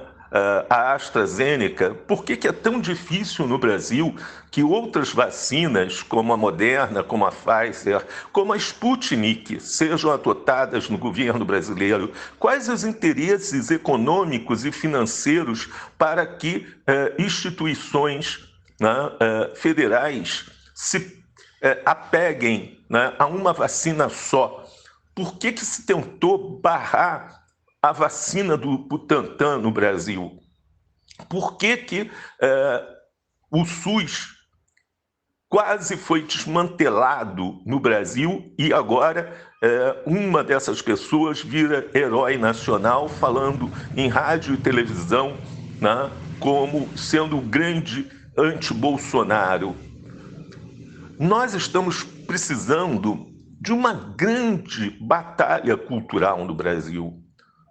a AstraZeneca? Por que é tão difícil no Brasil que outras vacinas, como a Moderna, como a Pfizer, como a Sputnik, sejam adotadas no governo brasileiro? Quais os interesses econômicos e financeiros para que instituições, né, federais se apeguem, né, a uma vacina só? Por que se tentou barrar a vacina do Butantan no Brasil? Por que o SUS quase foi desmantelado no Brasil e agora uma dessas pessoas vira herói nacional, falando em rádio e televisão, né, como sendo o grande anti-Bolsonaro? Nós estamos precisando de uma grande batalha cultural no Brasil.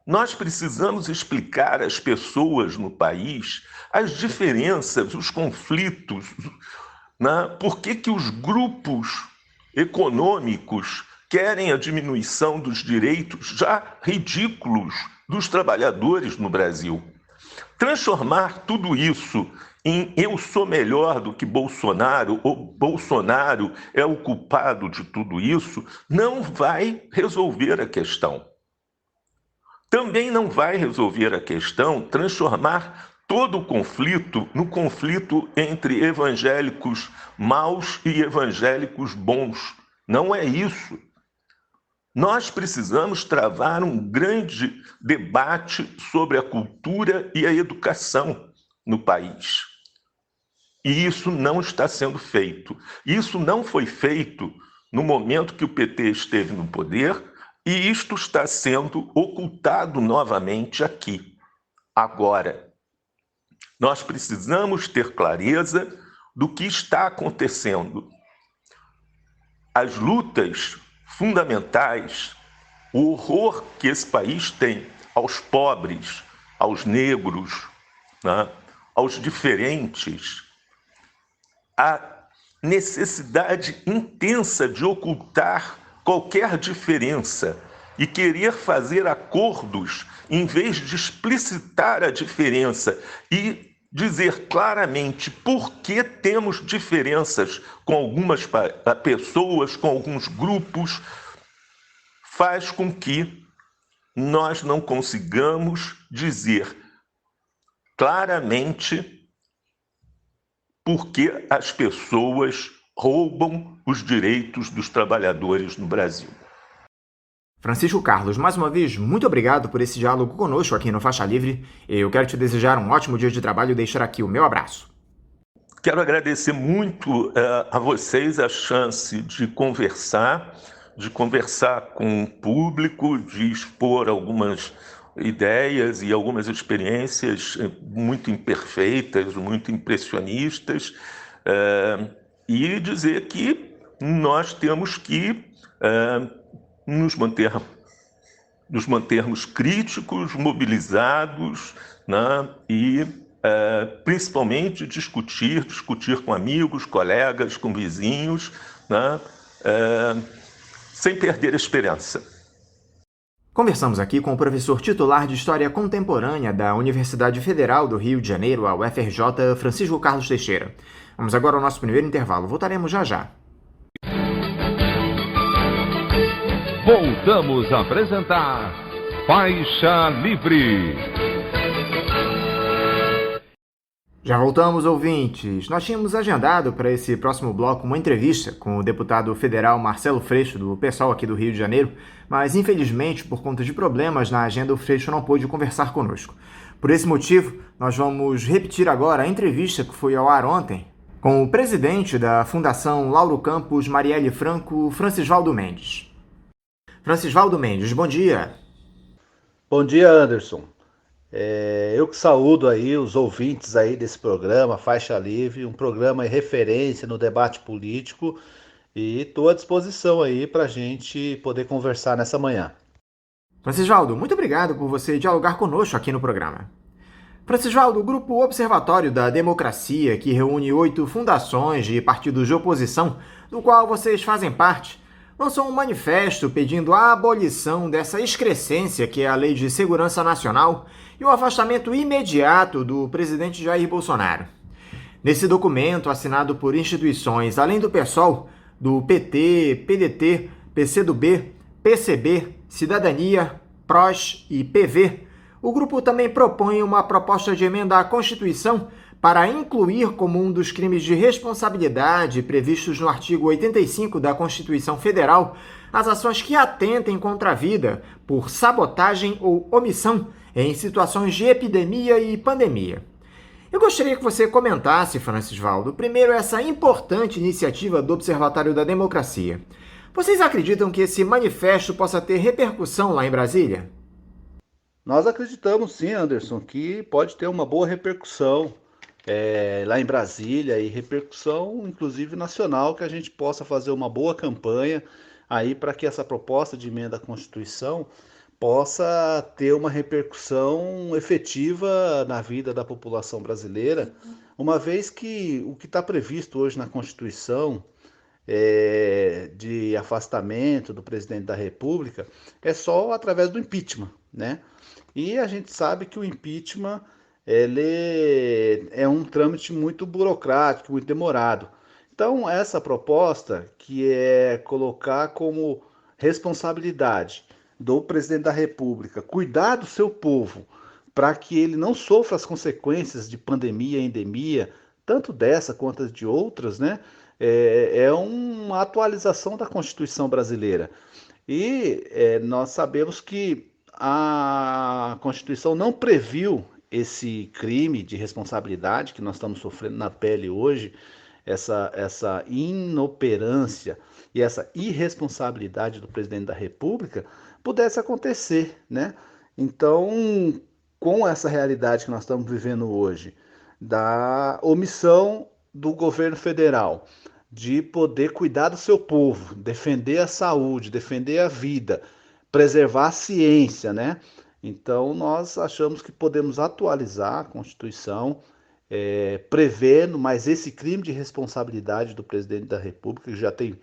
Nós precisamos explicar às pessoas no país as diferenças, os conflitos, né? Por que os grupos econômicos querem a diminuição dos direitos já ridículos dos trabalhadores no Brasil. Transformar tudo isso em eu sou melhor do que Bolsonaro, ou Bolsonaro é o culpado de tudo isso, não vai resolver a questão. Também não vai resolver a questão transformar todo o conflito no conflito entre evangélicos maus e evangélicos bons. Não é isso. Nós precisamos travar um grande debate sobre a cultura e a educação no país. E isso não está sendo feito. Isso não foi feito no momento que o PT esteve no poder, e isto está sendo ocultado novamente aqui, agora. Nós precisamos ter clareza do que está acontecendo. As lutas fundamentais, o horror que esse país tem aos pobres, aos negros, né, aos diferentes, a necessidade intensa de ocultar qualquer diferença e querer fazer acordos em vez de explicitar a diferença e dizer claramente por que temos diferenças com algumas pessoas, com alguns grupos, faz com que nós não consigamos dizer claramente por que as pessoas roubam os direitos dos trabalhadores no Brasil. Francisco Carlos, mais uma vez, muito obrigado por esse diálogo conosco aqui no Faixa Livre. Eu quero te desejar um ótimo dia de trabalho e deixar aqui o meu abraço. Quero agradecer muito a vocês a chance de conversar com o público, de expor algumas ideias e algumas experiências muito imperfeitas, muito impressionistas, e dizer que nós temos que nos mantermos críticos, mobilizados, né, e principalmente discutir com amigos, colegas, com vizinhos, né, sem perder a esperança. Conversamos aqui com o professor titular de História Contemporânea da Universidade Federal do Rio de Janeiro, a UFRJ, Francisco Carlos Teixeira. Vamos agora ao nosso primeiro intervalo. Voltaremos já já. Voltamos a apresentar Faixa Livre. Já voltamos, ouvintes. Nós tínhamos agendado para esse próximo bloco uma entrevista com o deputado federal Marcelo Freixo, do PSOL aqui do Rio de Janeiro, mas infelizmente, por conta de problemas na agenda, o Freixo não pôde conversar conosco. Por esse motivo, nós vamos repetir agora a entrevista que foi ao ar ontem com o presidente da Fundação Lauro Campos Marielle Franco, Francisvaldo Mendes. Francisvaldo Mendes, bom dia. Bom dia, Anderson. Eu que saúdo aí os ouvintes aí desse programa, Faixa Livre, um programa de referência no debate político, e estou à disposição aí para a gente poder conversar nessa manhã. Francisvaldo, muito obrigado por você dialogar conosco aqui no programa. Francisvaldo, o Grupo Observatório da Democracia, que reúne 8 fundações de partidos de oposição, do qual vocês fazem parte, lançou um manifesto pedindo a abolição dessa excrescência que é a Lei de Segurança Nacional e o afastamento imediato do presidente Jair Bolsonaro. Nesse documento, assinado por instituições além do PSOL, do PT, PDT, PCdoB, PCB, Cidadania, PROS e PV, o grupo também propõe uma proposta de emenda à Constituição para incluir como um dos crimes de responsabilidade previstos no artigo 85 da Constituição Federal as ações que atentem contra a vida por sabotagem ou omissão em situações de epidemia e pandemia. Eu gostaria que você comentasse, Francisvaldo, primeiro essa importante iniciativa do Observatório da Democracia. Vocês acreditam que esse manifesto possa ter repercussão lá em Brasília? Nós acreditamos sim, Anderson, que pode ter uma boa repercussão lá em Brasília e repercussão, inclusive, nacional, que a gente possa fazer uma boa campanha aí para que essa proposta de emenda à Constituição possa ter uma repercussão efetiva na vida da população brasileira, uma vez que o que está previsto hoje na Constituição de afastamento do presidente da República é só através do impeachment, né? E a gente sabe que o impeachment ele é um trâmite muito burocrático, muito demorado. Então, essa proposta, que é colocar como responsabilidade do presidente da República cuidar do seu povo para que ele não sofra as consequências de pandemia e endemia, tanto dessa quanto de outras, né? É uma atualização da Constituição brasileira. E nós sabemos que a Constituição não previu esse crime de responsabilidade que nós estamos sofrendo na pele hoje, essa inoperância e essa irresponsabilidade do presidente da República pudesse acontecer, né? Então, com essa realidade que nós estamos vivendo hoje, da omissão do governo federal de poder cuidar do seu povo, defender a saúde, defender a vida, preservar a ciência, né? Então, nós achamos que podemos atualizar a Constituição, prevendo, mas esse crime de responsabilidade do presidente da República, que já tem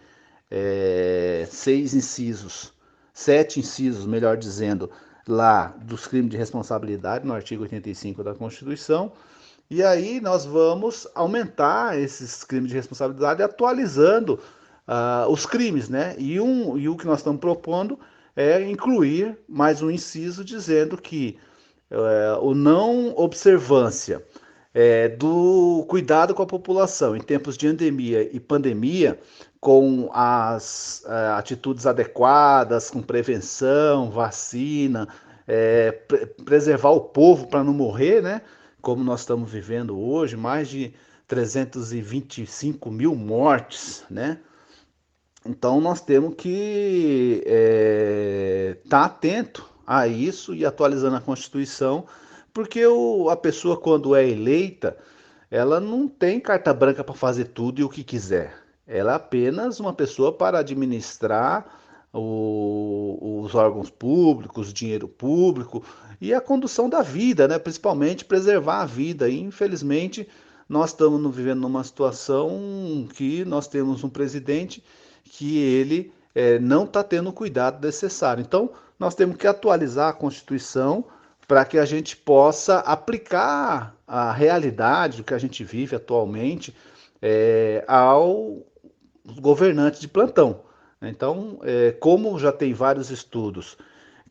7 incisos, melhor dizendo, lá dos crimes de responsabilidade, no artigo 85 da Constituição, e aí nós vamos aumentar esses crimes de responsabilidade atualizando os crimes, né? E o que nós estamos propondo é incluir mais um inciso dizendo que o não observância do cuidado com a população em tempos de endemia e pandemia, com as atitudes adequadas, com prevenção, vacina, preservar o povo para não morrer, né? Como nós estamos vivendo hoje, mais de 325 mil mortes, né? Então nós temos que estar atento a isso e atualizando a Constituição, porque a pessoa, quando é eleita, ela não tem carta branca para fazer tudo e o que quiser. Ela é apenas uma pessoa para administrar os órgãos públicos, o dinheiro público e a condução da vida, né? Principalmente preservar a vida. E, infelizmente, nós estamos vivendo numa situação que nós temos um presidente que ele não está tendo o cuidado necessário. Então, nós temos que atualizar a Constituição para que a gente possa aplicar a realidade do que a gente vive atualmente aos governantes de plantão. Então, como já tem vários estudos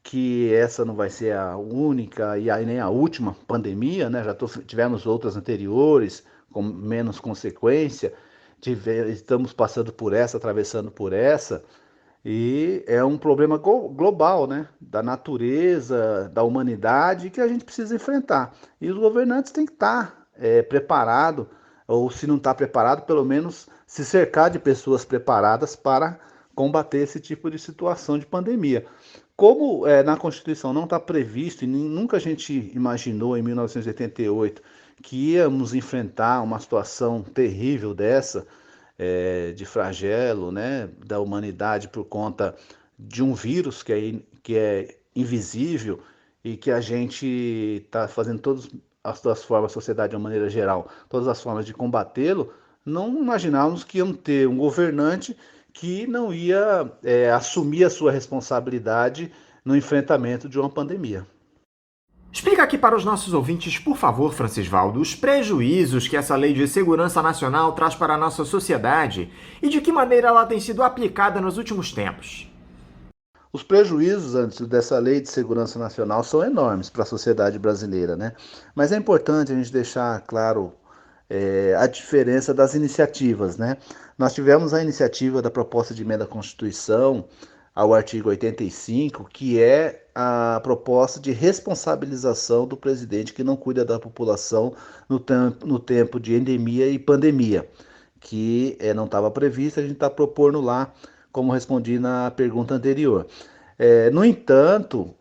que essa não vai ser a única e nem a última pandemia, né? Já tivemos outras anteriores com menos consequência, estamos passando por essa, atravessando por essa, e é um problema global, né? Da natureza, da humanidade, que a gente precisa enfrentar. E os governantes têm que estar preparados, ou se não está preparado, pelo menos se cercar de pessoas preparadas para combater esse tipo de situação de pandemia. Como na Constituição não está previsto, e nunca a gente imaginou em 1988 que íamos enfrentar uma situação terrível dessa, de flagelo, né, da humanidade por conta de um vírus que é invisível e que a gente está fazendo todas as formas, a sociedade de uma maneira geral, todas as formas de combatê-lo, não imaginávamos que íamos ter um governante que não ia assumir a sua responsabilidade no enfrentamento de uma pandemia. Explica aqui para os nossos ouvintes, por favor, Francisvaldo, os prejuízos que essa Lei de Segurança Nacional traz para a nossa sociedade e de que maneira ela tem sido aplicada nos últimos tempos. Os prejuízos antes dessa Lei de Segurança Nacional são enormes para a sociedade brasileira, né? Mas é importante a gente deixar claro a diferença das iniciativas, né? Nós tivemos a iniciativa da proposta de emenda à Constituição ao artigo 85, que é a proposta de responsabilização do presidente que não cuida da população no tempo de endemia e pandemia, que não estava prevista, a gente está propondo lá, como respondi na pergunta anterior. No entanto,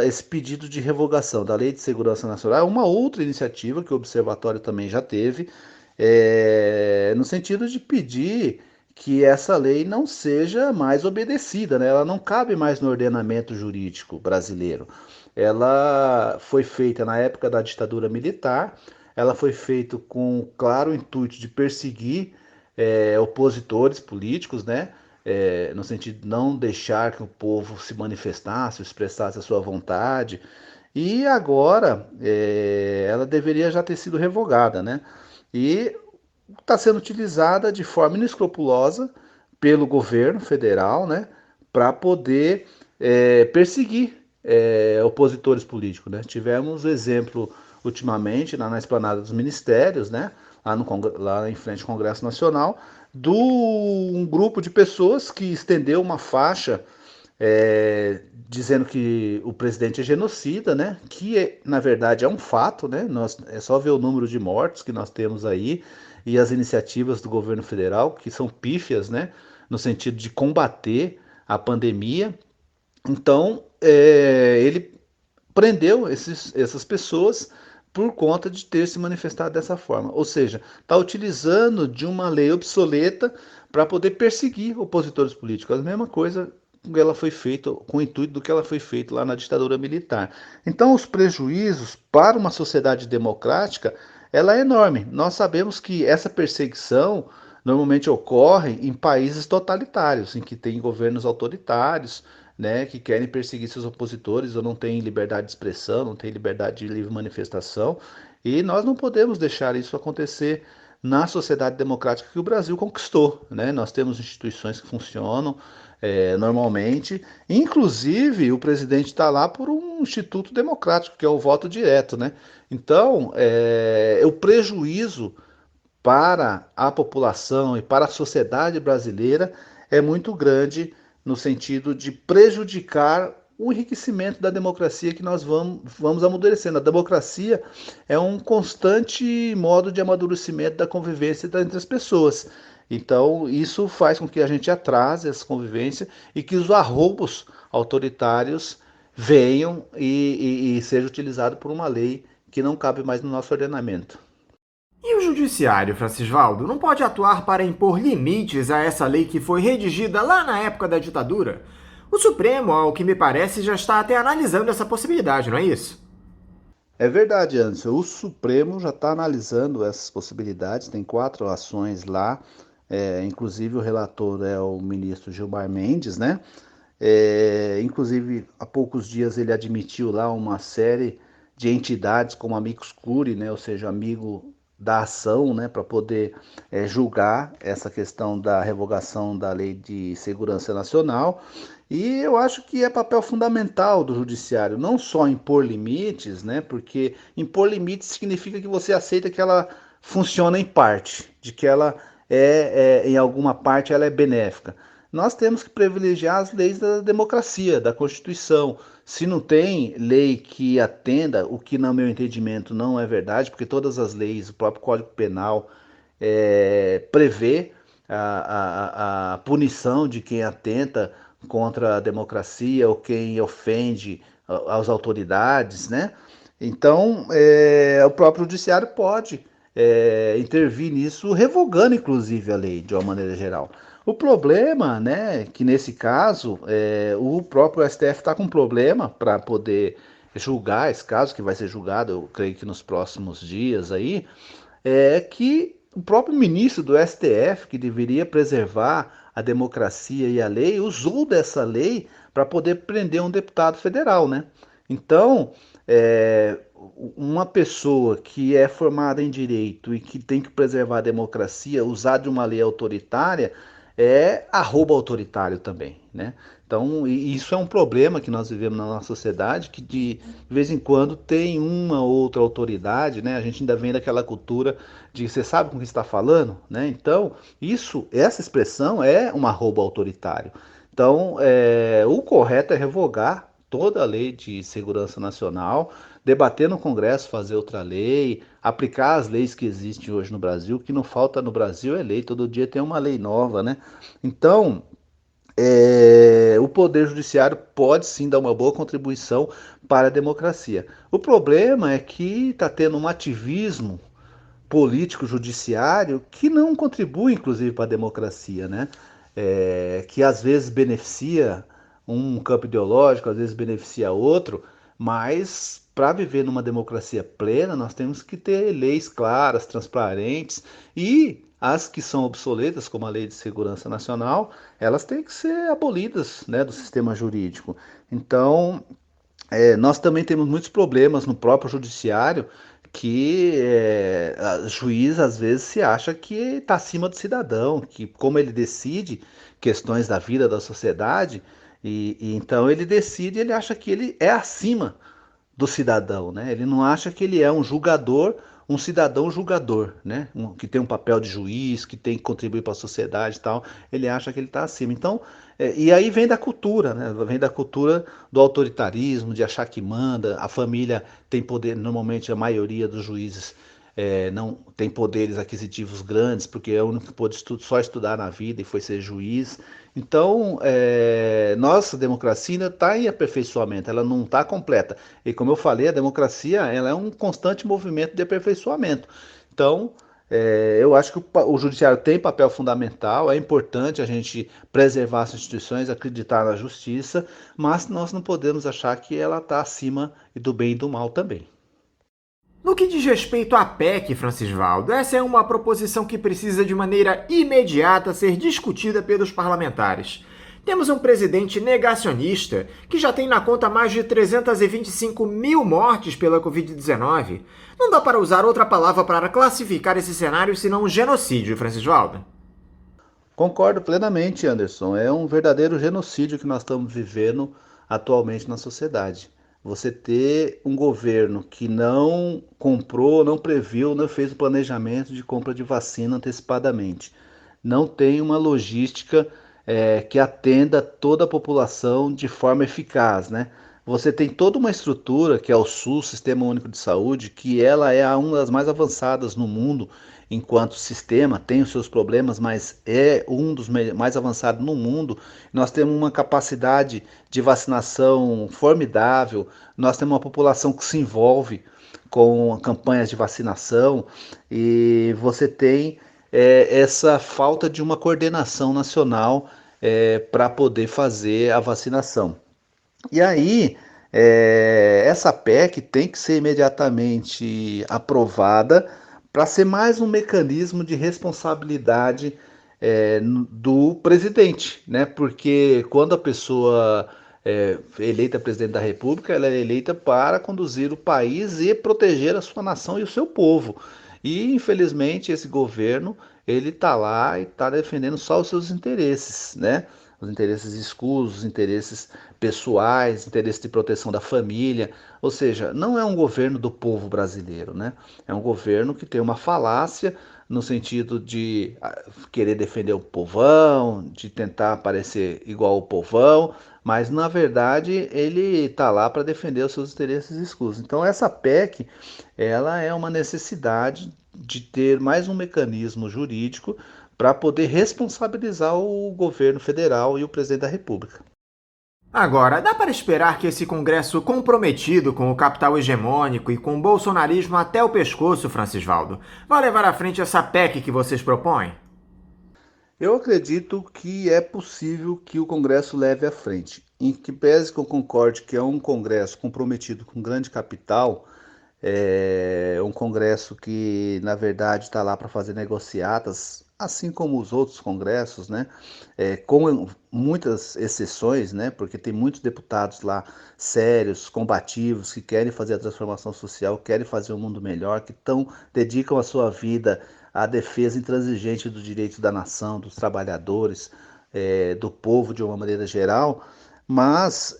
esse pedido de revogação da Lei de Segurança Nacional é uma outra iniciativa que o Observatório também já teve, no sentido de pedir que essa lei não seja mais obedecida, né? Ela não cabe mais no ordenamento jurídico brasileiro. Ela foi feita na época da ditadura militar, ela foi feita com o claro intuito de perseguir opositores políticos, né? No sentido de não deixar que o povo se manifestasse, expressasse a sua vontade. E agora ela deveria já ter sido revogada, né? E está sendo utilizada de forma inescrupulosa pelo governo federal, né, para poder perseguir opositores políticos, né? Tivemos exemplo ultimamente, na esplanada dos ministérios, né? Lá em frente ao Congresso Nacional, um grupo de pessoas que estendeu uma faixa dizendo que o presidente é genocida, né? Que na verdade é um fato, né? É só ver o número de mortes que nós temos aí e as iniciativas do governo federal, que são pífias, né? No sentido de combater a pandemia. Então, ele prendeu essas pessoas por conta de ter se manifestado dessa forma. Ou seja, está utilizando de uma lei obsoleta para poder perseguir opositores políticos. A mesma coisa que ela foi feita, com o intuito do que ela foi feita lá na ditadura militar. Então, os prejuízos para uma sociedade democrática, ela é enorme. Nós sabemos que essa perseguição normalmente ocorre em países totalitários, em que tem governos autoritários, né, que querem perseguir seus opositores ou não têm liberdade de expressão, não têm liberdade de livre manifestação. E nós não podemos deixar isso acontecer na sociedade democrática que o Brasil conquistou, né? Nós temos instituições que funcionam normalmente, inclusive o presidente está lá por um instituto democrático, que é o voto direto, né? Então, o prejuízo para a população e para a sociedade brasileira é muito grande no sentido de prejudicar o enriquecimento da democracia que nós vamos amadurecendo. A democracia é um constante modo de amadurecimento da convivência entre as pessoas. Então, isso faz com que a gente atrase essa convivência e que os arroubos autoritários venham e sejam utilizados por uma lei que não cabe mais no nosso ordenamento. E o judiciário, Francisvaldo, não pode atuar para impor limites a essa lei que foi redigida lá na época da ditadura? O Supremo, ao que me parece, já está até analisando essa possibilidade, não é isso? É verdade, Anderson. O Supremo já está analisando essas possibilidades, tem 4 ações lá, inclusive o relator é o ministro Gilmar Mendes, né? Inclusive, há poucos dias ele admitiu lá uma série de entidades como amicus curiae, né? Ou seja, amigo da ação, né, para poder julgar essa questão da revogação da Lei de Segurança Nacional. E eu acho que é papel fundamental do judiciário, não só impor limites, né, porque impor limites significa que você aceita que ela funciona em parte, de que ela em alguma parte ela é benéfica. Nós temos que privilegiar as leis da democracia, da Constituição. Se não tem lei que atenda, o que no meu entendimento não é verdade, porque todas as leis, o próprio Código Penal prevê a punição de quem atenta contra a democracia ou quem ofende as autoridades, né? Então, o próprio judiciário pode intervir nisso, revogando inclusive a lei de uma maneira geral. O problema, né, que nesse caso, o próprio STF está com problema para poder julgar esse caso, que vai ser julgado, eu creio que nos próximos dias aí, que o próprio ministro do STF, que deveria preservar a democracia e a lei, usou dessa lei para poder prender um deputado federal, né? Então, uma pessoa que é formada em direito e que tem que preservar a democracia, usar de uma lei autoritária, é arrobo autoritário também, né? Então, isso é um problema que nós vivemos na nossa sociedade, que de vez em quando tem uma ou outra autoridade, né? A gente ainda vem daquela cultura de você sabe com quem está falando, né? Então, essa expressão é um arrobo autoritário. Então, o correto é revogar toda a lei de segurança nacional, debater no Congresso, fazer outra lei, aplicar as leis que existem hoje no Brasil. O que não falta no Brasil é lei, todo dia tem uma lei nova, né? Então, o Poder Judiciário pode sim dar uma boa contribuição para a democracia. O problema é que está tendo um ativismo político judiciário que não contribui, inclusive, para a democracia, né? Que às vezes beneficia um campo ideológico, às vezes beneficia outro, mas para viver numa democracia plena, nós temos que ter leis claras, transparentes, e as que são obsoletas, como a Lei de Segurança Nacional, elas têm que ser abolidas, né, do sistema jurídico. Então, nós também temos muitos problemas no próprio judiciário, que a juiz às vezes se acha que está acima do cidadão, que como ele decide questões da vida da sociedade, e então ele decide, ele acha que ele é acima do cidadão, né? Ele não acha que ele é um julgador, um cidadão julgador, né? Que tem um papel de juiz, que tem que contribuir para a sociedade e tal. Ele acha que ele está acima. Então, e aí vem da cultura, né? Vem da cultura do autoritarismo, de achar que manda. A família tem poder, normalmente a maioria dos juízes não tem poderes aquisitivos grandes, porque é o único que pôde só estudar na vida e foi ser juiz. Então, nossa democracia ainda está em aperfeiçoamento, ela não está completa. E como eu falei, a democracia ela é um constante movimento de aperfeiçoamento. Então, eu acho que o judiciário tem papel fundamental, é importante a gente preservar as instituições, acreditar na justiça, mas nós não podemos achar que ela está acima do bem e do mal também. No que diz respeito à PEC, Francisvaldo, essa é uma proposição que precisa de maneira imediata ser discutida pelos parlamentares. Temos um presidente negacionista que já tem na conta mais de 325 mil mortes pela Covid-19. Não dá para usar outra palavra para classificar esse cenário senão um genocídio, Francisvaldo. Concordo plenamente, Anderson. É um verdadeiro genocídio que nós estamos vivendo atualmente na sociedade. Você ter um governo que não comprou, não previu, não fez o planejamento de compra de vacina antecipadamente. Não tem uma logística que atenda toda a população de forma eficaz, né? Você tem toda uma estrutura, que é o SUS, Sistema Único de Saúde, que ela é uma das mais avançadas no mundo enquanto sistema, tem os seus problemas, mas é um dos mais avançados no mundo. Nós temos uma capacidade de vacinação formidável, nós temos uma população que se envolve com campanhas de vacinação e você tem essa falta de uma coordenação nacional para poder fazer a vacinação. E aí, essa PEC tem que ser imediatamente aprovada para ser mais um mecanismo de responsabilidade do presidente, né? Porque quando a pessoa é eleita presidente da República, ela é eleita para conduzir o país e proteger a sua nação e o seu povo. E, infelizmente, esse governo, ele está lá e está defendendo só os seus interesses, né? Os interesses escusos, os interesses pessoais, interesse de proteção da família, ou seja, não é um governo do povo brasileiro, né? É um governo que tem uma falácia no sentido de querer defender o povão, de tentar parecer igual ao povão, mas na verdade ele está lá para defender os seus interesses escusos. Então essa PEC, ela é uma necessidade de ter mais um mecanismo jurídico para poder responsabilizar o governo federal e o presidente da República. Agora, dá para esperar que esse Congresso comprometido com o capital hegemônico e com o bolsonarismo até o pescoço, Francisvaldo, vai levar à frente essa PEC que vocês propõem? Eu acredito que é possível que o Congresso leve à frente. Em que pese que eu concorde que é um Congresso comprometido com grande capital, é um Congresso que, na verdade, está lá para fazer negociatas, assim como os outros congressos, né? Com muitas exceções, né? Porque tem muitos deputados lá sérios, combativos, que querem fazer a transformação social, querem fazer um mundo melhor, que dedicam a sua vida à defesa intransigente dos direitos da nação, dos trabalhadores, do povo de uma maneira geral. Mas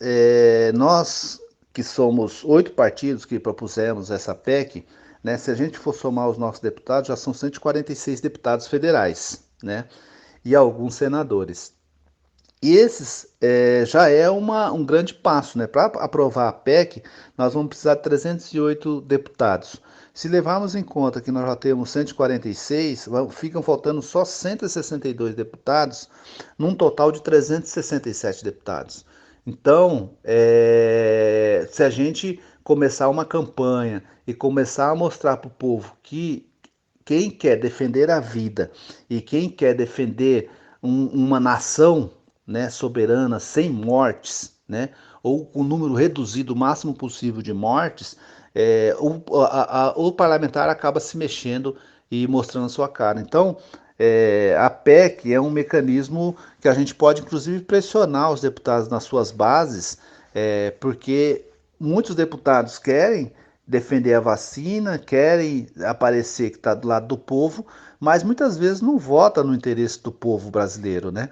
nós, que somos 8 partidos que propusemos essa PEC, né, se a gente for somar os nossos deputados, já são 146 deputados federais, né, e alguns senadores. E esses já é um grande passo, né? Para aprovar a PEC, nós vamos precisar de 308 deputados. Se levarmos em conta que nós já temos 146, ficam faltando só 162 deputados, num total de 367 deputados. Então, se a gente começar uma campanha e começar a mostrar para o povo que quem quer defender a vida e quem quer defender uma nação, né, soberana, sem mortes, né, ou com um número reduzido o máximo possível de mortes, o parlamentar acaba se mexendo e mostrando a sua cara. Então, a PEC é um mecanismo que a gente pode, inclusive, pressionar os deputados nas suas bases, porque muitos deputados querem defender a vacina, querem aparecer que está do lado do povo, mas muitas vezes não vota no interesse do povo brasileiro, né?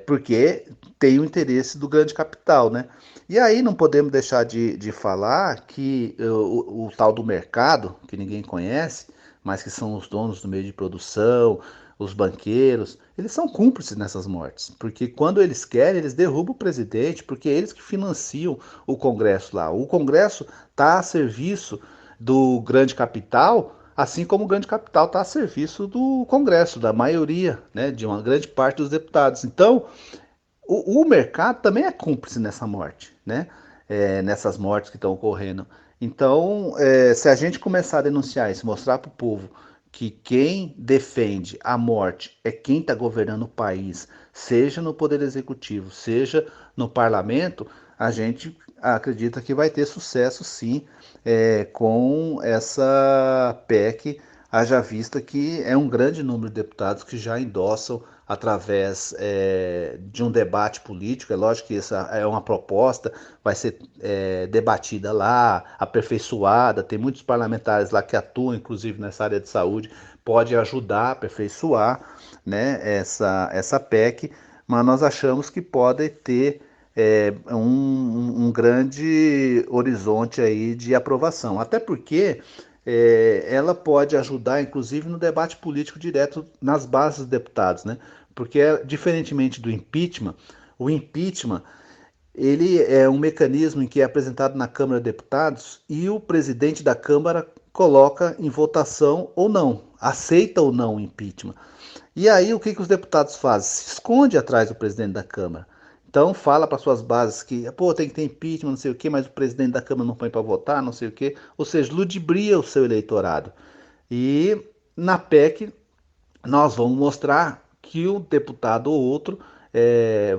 porque tem o interesse do grande capital, né? E aí não podemos deixar de falar que o tal do mercado, que ninguém conhece, mas que são os donos do meio de produção, os banqueiros, eles são cúmplices nessas mortes, porque quando eles querem, eles derrubam o presidente, porque é eles que financiam o Congresso lá. O Congresso está a serviço do grande capital, assim como o grande capital está a serviço do Congresso, da maioria, né, de uma grande parte dos deputados. Então, o mercado também é cúmplice nessa morte, né? Nessas mortes que estão ocorrendo. Então, se a gente começar a denunciar isso, mostrar para o povo que quem defende a morte é quem está governando o país, seja no Poder Executivo, seja no Parlamento, a gente acredita que vai ter sucesso sim com essa PEC, haja vista que é um grande número de deputados que já endossam através de um debate político. É lógico que essa é uma proposta, vai ser debatida lá, aperfeiçoada, tem muitos parlamentares lá que atuam, inclusive nessa área de saúde, pode ajudar a aperfeiçoar, né, essa PEC, mas nós achamos que pode ter um grande horizonte aí de aprovação, até porque ela pode ajudar, inclusive, no debate político direto nas bases dos deputados, né? Porque, diferentemente do impeachment, o impeachment ele é um mecanismo em que é apresentado na Câmara de Deputados e o presidente da Câmara coloca em votação ou não, aceita ou não o impeachment. E aí o que os deputados fazem? Se esconde atrás do presidente da Câmara. Então fala para suas bases que tem que ter impeachment, não sei o quê, mas o presidente da Câmara não põe para votar, não sei o quê. Ou seja, ludibria o seu eleitorado. E na PEC nós vamos mostrar que um deputado ou outro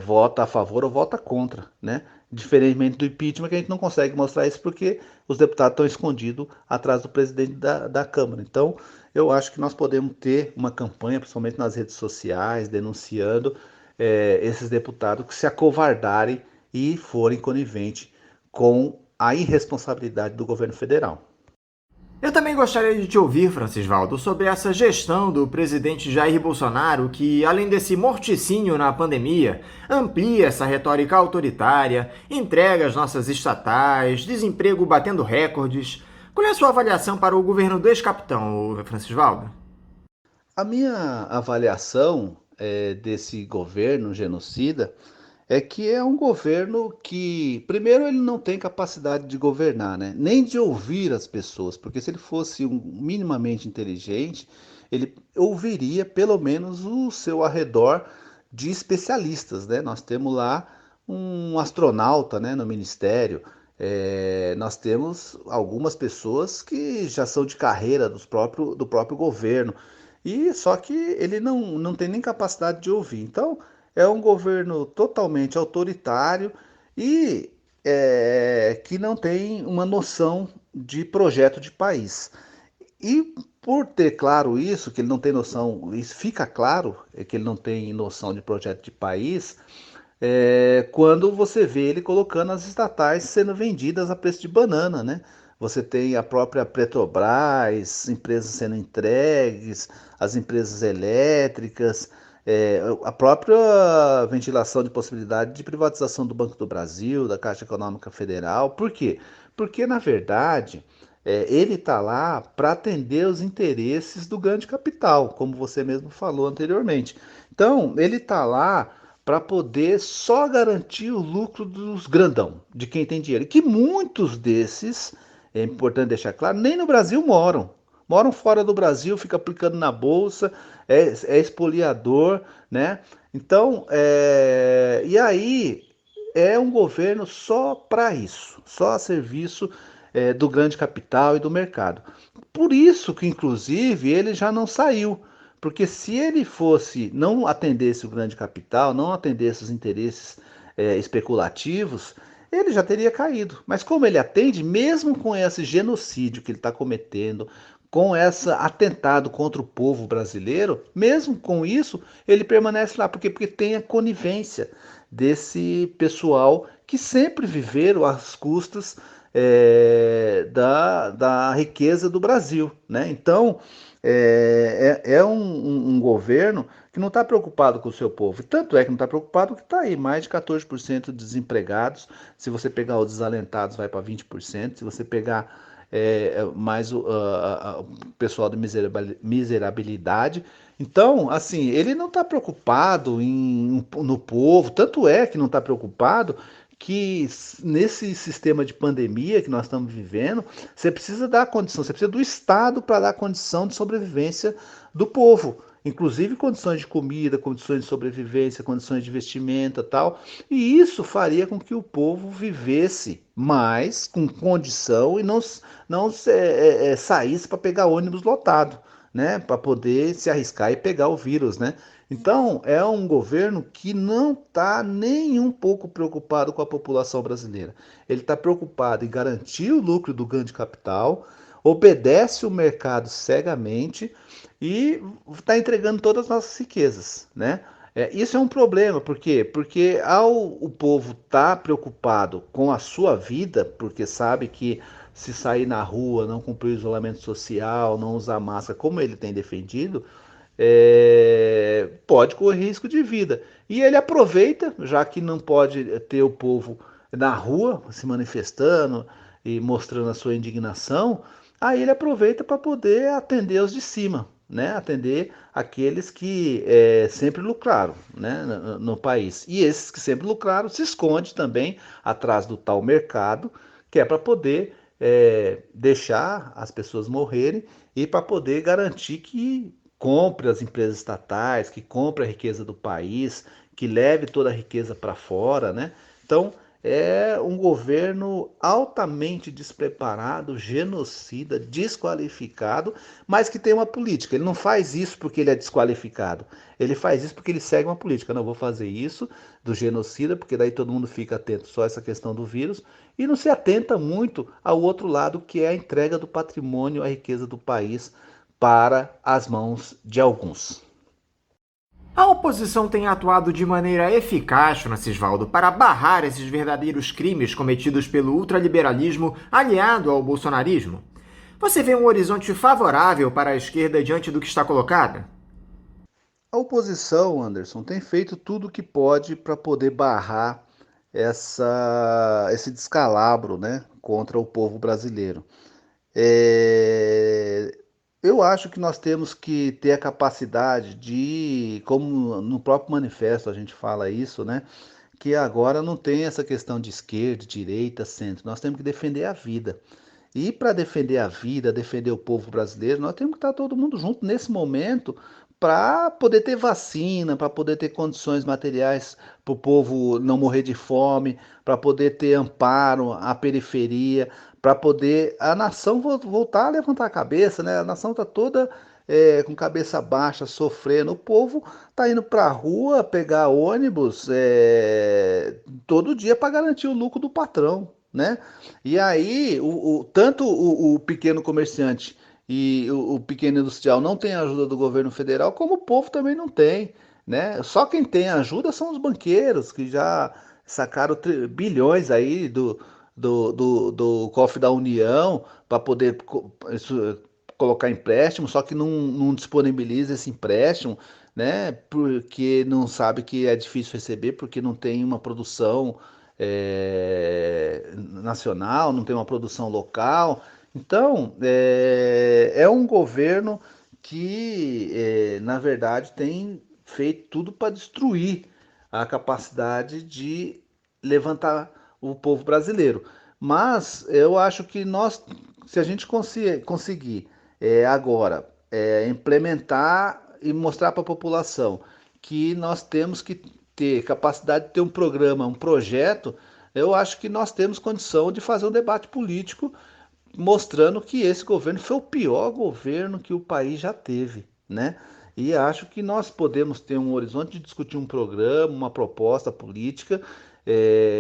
vota a favor ou vota contra, né? Diferentemente do impeachment, que a gente não consegue mostrar isso porque os deputados estão escondidos atrás do presidente da Câmara. Então, eu acho que nós podemos ter uma campanha, principalmente nas redes sociais, denunciando esses deputados que se acovardarem e forem coniventes com a irresponsabilidade do governo federal. Eu também gostaria de te ouvir, Francisvaldo, sobre essa gestão do presidente Jair Bolsonaro que, além desse morticínio na pandemia, amplia essa retórica autoritária, entrega as nossas estatais, desemprego batendo recordes. Qual é a sua avaliação para o governo do ex-capitão, Francisvaldo? A minha avaliação desse governo genocida é que é um governo que, primeiro, ele não tem capacidade de governar, né? Nem de ouvir as pessoas, porque se ele fosse minimamente inteligente, ele ouviria pelo menos o seu arredor de especialistas, né? Nós temos lá um astronauta, né, no ministério, nós temos algumas pessoas que já são de carreira do próprio governo, e só que ele não tem nem capacidade de ouvir. Então, é um governo totalmente autoritário e que não tem uma noção de projeto de país. E por ter claro isso, que ele não tem noção, isso fica claro, que ele não tem noção de projeto de país, quando você vê ele colocando as estatais sendo vendidas a preço de banana, né? Você tem a própria Petrobras, empresas sendo entregues, as empresas elétricas, a própria ventilação de possibilidade de privatização do Banco do Brasil, da Caixa Econômica Federal. Por quê? Porque, na verdade, ele está lá para atender os interesses do grande capital, como você mesmo falou anteriormente. Então, ele está lá para poder só garantir o lucro dos grandão, de quem tem dinheiro. E que muitos desses, é importante deixar claro, nem no Brasil moram. Moram fora do Brasil, fica aplicando na bolsa, é expoliador, né? Então, e aí é um governo só para isso, só a serviço do grande capital e do mercado. Por isso que, inclusive, ele já não saiu, porque se ele não atendesse o grande capital, não atendesse os interesses especulativos, ele já teria caído. Mas como ele atende, mesmo com esse genocídio que ele está cometendo, com esse atentado contra o povo brasileiro, mesmo com isso, ele permanece lá. Por quê? Porque tem a conivência desse pessoal que sempre viveram às custas da riqueza do Brasil, né? Então, um governo que não está preocupado com o seu povo. Tanto é que não está preocupado que está aí mais de 14% de desempregados. Se você pegar os desalentados, vai para 20%. Se você pegar mais o pessoal de miserabilidade. Então, assim, ele não está preocupado no povo. Tanto é que não está preocupado que nesse sistema de pandemia que nós estamos vivendo, você precisa dar condição, você precisa do Estado para dar condição de sobrevivência do povo, inclusive condições de comida, condições de sobrevivência, condições de vestimenta e tal, e isso faria com que o povo vivesse mais com condição e não saísse para pegar ônibus lotado, né, para poder se arriscar e pegar o vírus, né? Então, é um governo que não está nem um pouco preocupado com a população brasileira. Ele está preocupado em garantir o lucro do ganho de capital, obedece o mercado cegamente e está entregando todas as nossas riquezas, né? Isso é um problema, por quê? Porque o povo estar preocupado com a sua vida, porque sabe que se sair na rua, não cumprir o isolamento social, não usar máscara, como ele tem defendido, pode correr risco de vida. E ele aproveita, já que não pode ter o povo na rua se manifestando e mostrando a sua indignação, aí ele aproveita para poder atender os de cima, né? Atender aqueles que sempre lucraram, né? no país. E esses que sempre lucraram se esconde também atrás do tal mercado, que é para poder deixar as pessoas morrerem e para poder garantir que compre as empresas estatais, que compre a riqueza do país, que leve toda a riqueza para fora, né? Então, é um governo altamente despreparado, genocida, desqualificado, mas que tem uma política. Ele não faz isso porque ele é desqualificado. Ele faz isso porque ele segue uma política. Não vou fazer isso do genocida, porque daí todo mundo fica atento só a essa questão do vírus e não se atenta muito ao outro lado, que é a entrega do patrimônio, a riqueza do país para as mãos de alguns. A oposição tem atuado de maneira eficaz, Francisvaldo, para barrar esses verdadeiros crimes cometidos pelo ultraliberalismo aliado ao bolsonarismo. Você vê um horizonte favorável para a esquerda diante do que está colocado? A oposição, Anderson, tem feito tudo o que pode para poder barrar esse descalabro, né, contra o povo brasileiro. Eu acho que nós temos que ter a capacidade de, como no próprio manifesto a gente fala isso, né? Que agora não tem essa questão de esquerda, direita, centro. Nós temos que defender a vida. E para defender a vida, defender o povo brasileiro, nós temos que estar todo mundo junto nesse momento para poder ter vacina, para poder ter condições materiais para o povo não morrer de fome, para poder ter amparo à periferia, para poder a nação voltar a levantar a cabeça, né? A nação está toda com cabeça baixa, sofrendo. O povo está indo para a rua pegar ônibus todo dia para garantir o lucro do patrão, né? E aí, tanto o pequeno comerciante e o pequeno industrial não tem ajuda do governo federal, como o povo também não tem, né? Só quem tem ajuda são os banqueiros, que já sacaram bilhões aí do cofre da União para poder colocar empréstimo, só que não disponibiliza esse empréstimo, né? Porque não sabe que é difícil receber, porque não tem uma produção nacional, não tem uma produção local. Então, é um governo que, na verdade, tem feito tudo para destruir a capacidade de levantar o povo brasileiro. Mas eu acho que se a gente conseguir agora implementar e mostrar para a população que nós temos que ter capacidade de ter um programa, um projeto, eu acho que nós temos condição de fazer um debate político mostrando que esse governo foi o pior governo que o país já teve, né? E acho que nós podemos ter um horizonte de discutir um programa, uma proposta política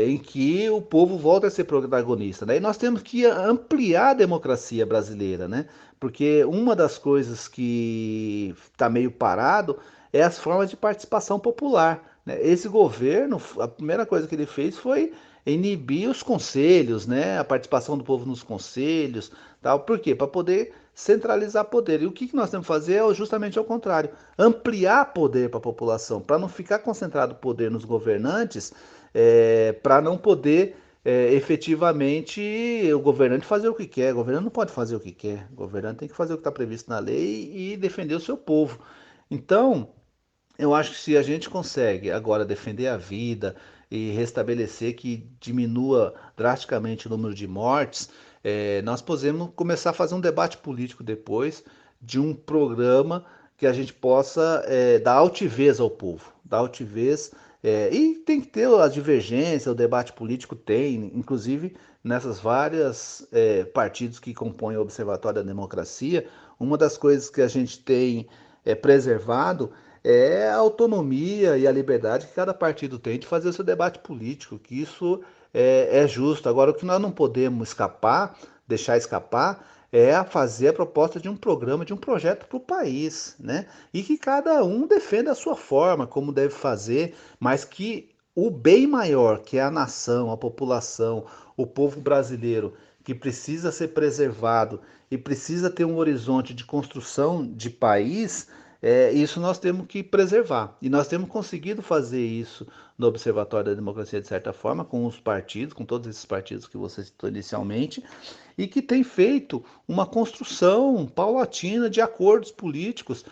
em que o povo volta a ser protagonista, né? E nós temos que ampliar a democracia brasileira, né? Porque uma das coisas que está meio parado é as formas de participação popular, né? Esse governo, a primeira coisa que ele fez foi inibir os conselhos, né? A participação do povo nos conselhos, tal. Por quê? Para poder centralizar poder. E o que nós temos que fazer é justamente ao contrário, ampliar poder para a população, para não ficar concentrado poder nos governantes, para não poder efetivamente o governante fazer o que quer. O governante não pode fazer o que quer. O governante tem que fazer o que está previsto na lei e defender o seu povo. Então, eu acho que se a gente consegue agora defender a vida e restabelecer que diminua drasticamente o número de mortes, nós podemos começar a fazer um debate político depois de um programa que a gente possa dar altivez ao povo, dar altivez. E tem que ter a divergência, o debate político tem, inclusive nessas várias partidos que compõem o Observatório da Democracia, uma das coisas que a gente tem preservado é a autonomia e a liberdade que cada partido tem de fazer o seu debate político, que isso é justo. Agora, o que nós não podemos deixar escapar, é a fazer a proposta de um programa, de um projeto para o país, né? E que cada um defenda a sua forma, como deve fazer, mas que o bem maior, que é a nação, a população, o povo brasileiro, que precisa ser preservado e precisa ter um horizonte de construção de país, isso nós temos que preservar. E nós temos conseguido fazer isso no Observatório da Democracia, de certa forma, com os partidos, com todos esses partidos que você citou inicialmente, e que tem feito uma construção paulatina de acordos políticos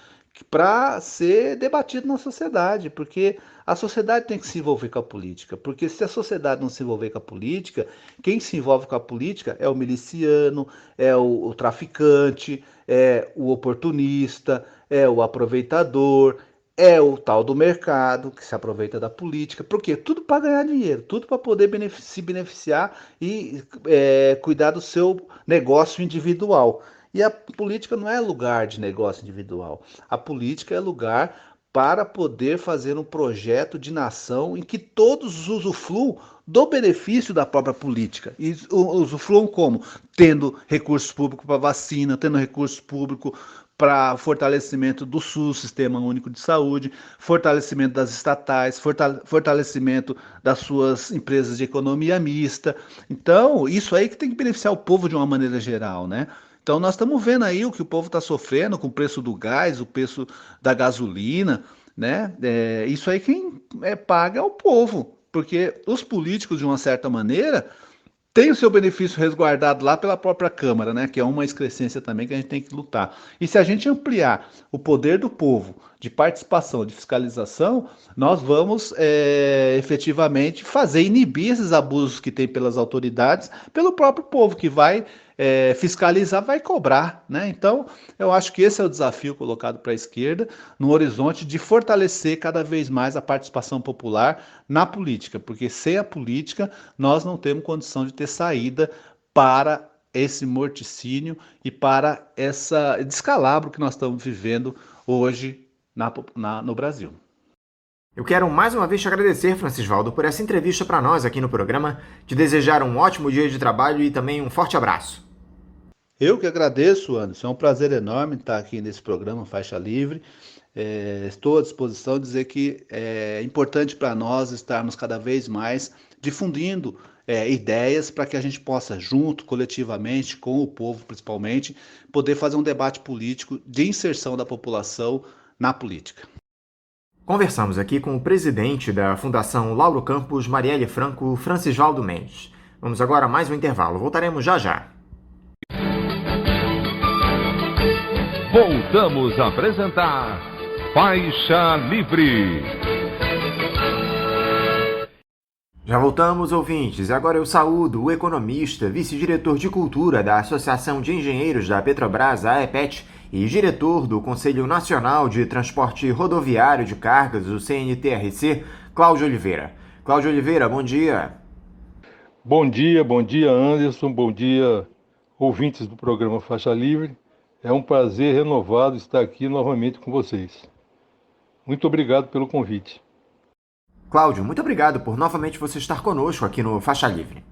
para ser debatido na sociedade, porque a sociedade tem que se envolver com a política, porque se a sociedade não se envolver com a política, quem se envolve com a política é o miliciano, é o traficante, é o oportunista, é o aproveitador, é o tal do mercado que se aproveita da política. Por quê? Tudo para ganhar dinheiro, tudo para poder se beneficiar e cuidar do seu negócio individual. E a política não é lugar de negócio individual. A política é lugar para poder fazer um projeto de nação em que todos usufruam do benefício da própria política. E usufruam como? Tendo recursos públicos para vacina, tendo recursos públicos para fortalecimento do SUS, Sistema Único de Saúde, fortalecimento das estatais, fortalecimento das suas empresas de economia mista. Então, isso aí que tem que beneficiar o povo de uma maneira geral, né? Então, nós estamos vendo aí o que o povo está sofrendo com o preço do gás, o preço da gasolina, né? Isso aí quem paga é o povo, porque os políticos, de uma certa maneira, tem o seu benefício resguardado lá pela própria Câmara, né? Que é uma excrescência também que a gente tem que lutar. E se a gente ampliar o poder do povo de participação, de fiscalização, nós vamos efetivamente inibir esses abusos que tem pelas autoridades, pelo próprio povo que vai fiscalizar, vai cobrar, né? Então, eu acho que esse é o desafio colocado para a esquerda, no horizonte de fortalecer cada vez mais a participação popular na política, porque sem a política nós não temos condição de ter saída para esse morticínio e para esse descalabro que nós estamos vivendo hoje no Brasil. Eu quero mais uma vez te agradecer, Francisvaldo, por essa entrevista para nós aqui no programa, te desejar um ótimo dia de trabalho e também um forte abraço. Eu que agradeço, Anderson. É um prazer enorme estar aqui nesse programa Faixa Livre. Estou à disposição de dizer que é importante para nós estarmos cada vez mais difundindo ideias para que a gente possa, junto, coletivamente, com o povo principalmente, poder fazer um debate político de inserção da população na política. Conversamos aqui com o presidente da Fundação Lauro Campos, Marielle Franco, Francisvaldo Mendes. Vamos agora a mais um intervalo. Voltaremos já já. Voltamos a apresentar Faixa Livre. Já voltamos, ouvintes. Agora eu saúdo o economista, vice-diretor de cultura da Associação de Engenheiros da Petrobras, a AEPET, e diretor do Conselho Nacional de Transporte Rodoviário de Cargas, o CNTRC, Cláudio Oliveira. Cláudio Oliveira, bom dia. Bom dia, Anderson. Bom dia, ouvintes do programa Faixa Livre. É um prazer renovado estar aqui novamente com vocês. Muito obrigado pelo convite. Cláudio, muito obrigado por novamente você estar conosco aqui no Faixa Livre.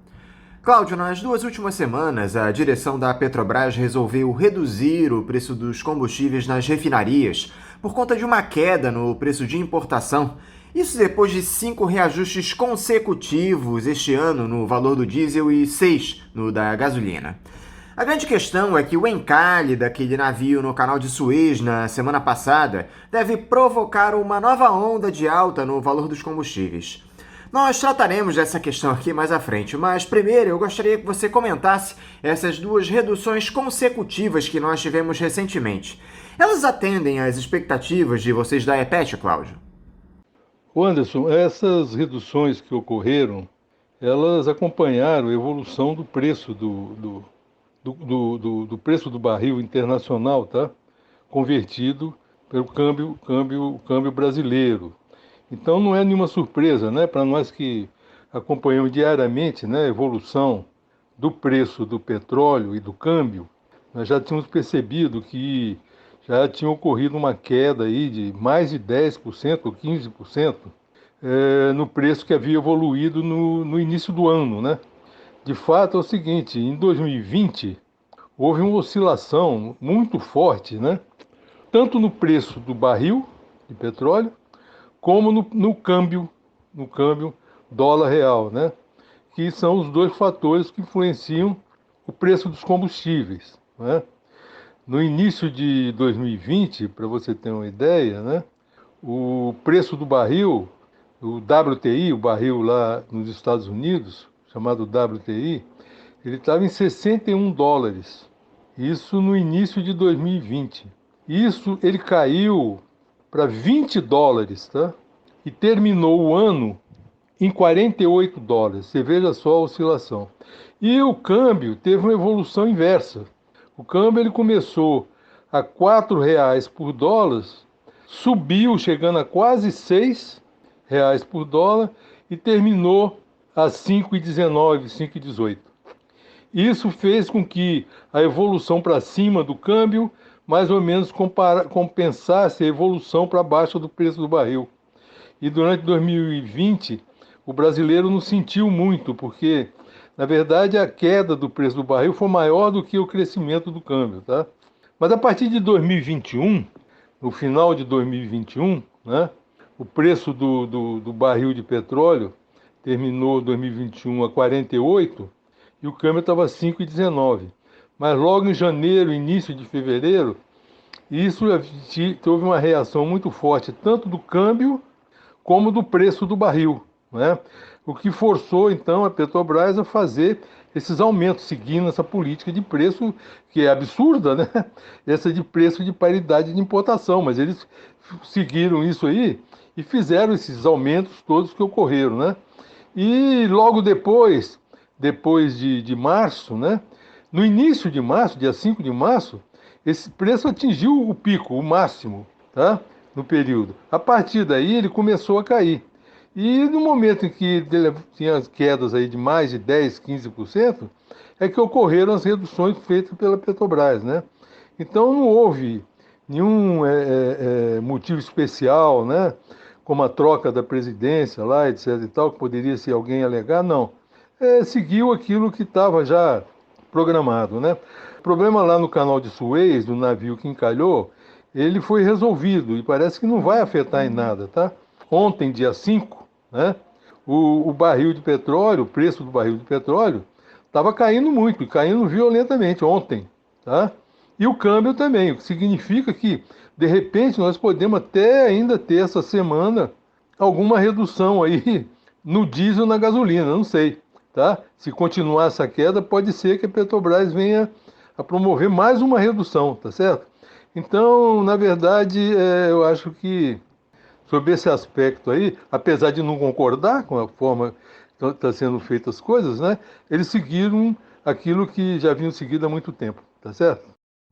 Cláudio, nas 2 últimas semanas, a direção da Petrobras resolveu reduzir o preço dos combustíveis nas refinarias por conta de uma queda no preço de importação. Isso depois de 5 reajustes consecutivos este ano no valor do diesel e 6 no da gasolina. A grande questão é que o encalhe daquele navio no canal de Suez na semana passada deve provocar uma nova onda de alta no valor dos combustíveis. Nós trataremos dessa questão aqui mais à frente, mas primeiro eu gostaria que você comentasse essas duas reduções consecutivas que nós tivemos recentemente. Elas atendem às expectativas de vocês da EPET, Cláudio? Anderson, essas reduções que ocorreram, elas acompanharam a evolução do preço do preço do barril internacional, tá? Convertido pelo câmbio brasileiro. Então não é nenhuma surpresa, né? Para nós que acompanhamos diariamente, né, a evolução do preço do petróleo e do câmbio, nós já tínhamos percebido que já tinha ocorrido uma queda aí de mais de 10% ou 15% no preço que havia evoluído no início do ano, né? De fato é o seguinte, em 2020 houve uma oscilação muito forte, né? Tanto no preço do barril de petróleo, como no câmbio dólar real, né? Que são os dois fatores que influenciam o preço dos combustíveis, né? No início de 2020, para você ter uma ideia, né? O preço do barril, o WTI, o barril lá nos Estados Unidos, chamado WTI, ele estava em 61 dólares. Isso no início de 2020. Isso ele caiu para 20 dólares, tá? E terminou o ano em 48 dólares. Você veja só a oscilação. E o câmbio teve uma evolução inversa. O câmbio ele começou a R$ 4,00 por dólar, subiu chegando a quase R$ 6,00 por dólar e terminou a 5,19, 5,18. Isso fez com que a evolução para cima do câmbio mais ou menos compensasse a evolução para baixo do preço do barril. E durante 2020, o brasileiro não sentiu muito, porque, na verdade, a queda do preço do barril foi maior do que o crescimento do câmbio, tá? Mas a partir de 2021, no final de 2021, né, o preço do barril de petróleo terminou 2021 a 48 e o câmbio estava 5,19. Mas logo em janeiro, início de fevereiro, isso houve uma reação muito forte, tanto do câmbio como do preço do barril, né? O que forçou, então, a Petrobras a fazer esses aumentos, seguindo essa política de preço, que é absurda, né? Essa de preço de paridade de importação, mas eles seguiram isso aí e fizeram esses aumentos todos que ocorreram, né? E logo depois de março, né? No início de março, dia 5 de março, esse preço atingiu o pico, o máximo, tá? No período. A partir daí ele começou a cair. E no momento em que tinha as quedas aí de mais de 10, 15%, é que ocorreram as reduções feitas pela Petrobras, né? Então não houve nenhum motivo especial, né? Como a troca da presidência lá, etc e tal, que poderia ser alguém alegar, não. Seguiu aquilo que estava já programado, né? O problema lá no canal de Suez, do navio que encalhou, ele foi resolvido e parece que não vai afetar em nada, tá? Ontem, dia 5, né, o barril de petróleo, o preço do barril de petróleo, estava caindo muito, caindo violentamente ontem, tá? E o câmbio também, o que significa que, de repente, nós podemos até ainda ter essa semana alguma redução aí no diesel, na gasolina, não sei, tá? Se continuar essa queda, pode ser que a Petrobras venha a promover mais uma redução, tá certo? Então, na verdade, eu acho que sobre esse aspecto aí, apesar de não concordar com a forma que estão sendo feitas as coisas, né, eles seguiram aquilo que já haviam seguido há muito tempo, tá certo?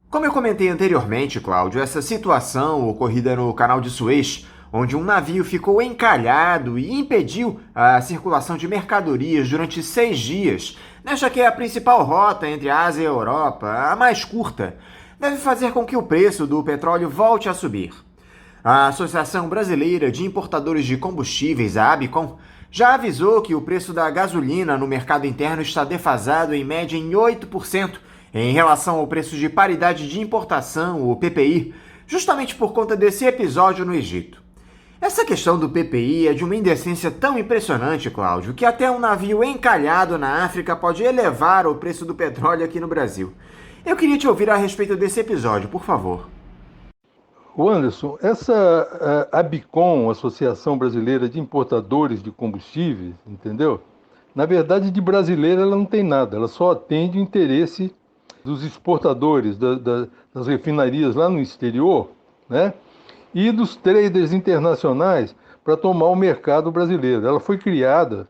Como eu comentei anteriormente, Cláudio, essa situação ocorrida no canal de Suez, onde um navio ficou encalhado e impediu a circulação de mercadorias durante 6 dias, nesta que é a principal rota entre a Ásia e a Europa, a mais curta, deve fazer com que o preço do petróleo volte a subir. A Associação Brasileira de Importadores de Combustíveis, a ABICOM, já avisou que o preço da gasolina no mercado interno está defasado em média em 8% em relação ao preço de paridade de importação, o PPI, justamente por conta desse episódio no Egito. Essa questão do PPI é de uma indecência tão impressionante, Cláudio, que até um navio encalhado na África pode elevar o preço do petróleo aqui no Brasil. Eu queria te ouvir a respeito desse episódio, por favor. Anderson, essa ABICOM, Associação Brasileira de Importadores de Combustíveis, entendeu? Na verdade, de brasileira ela não tem nada, ela só atende o interesse dos exportadores, das refinarias lá no exterior, né? E dos traders internacionais para tomar o mercado brasileiro. Ela foi criada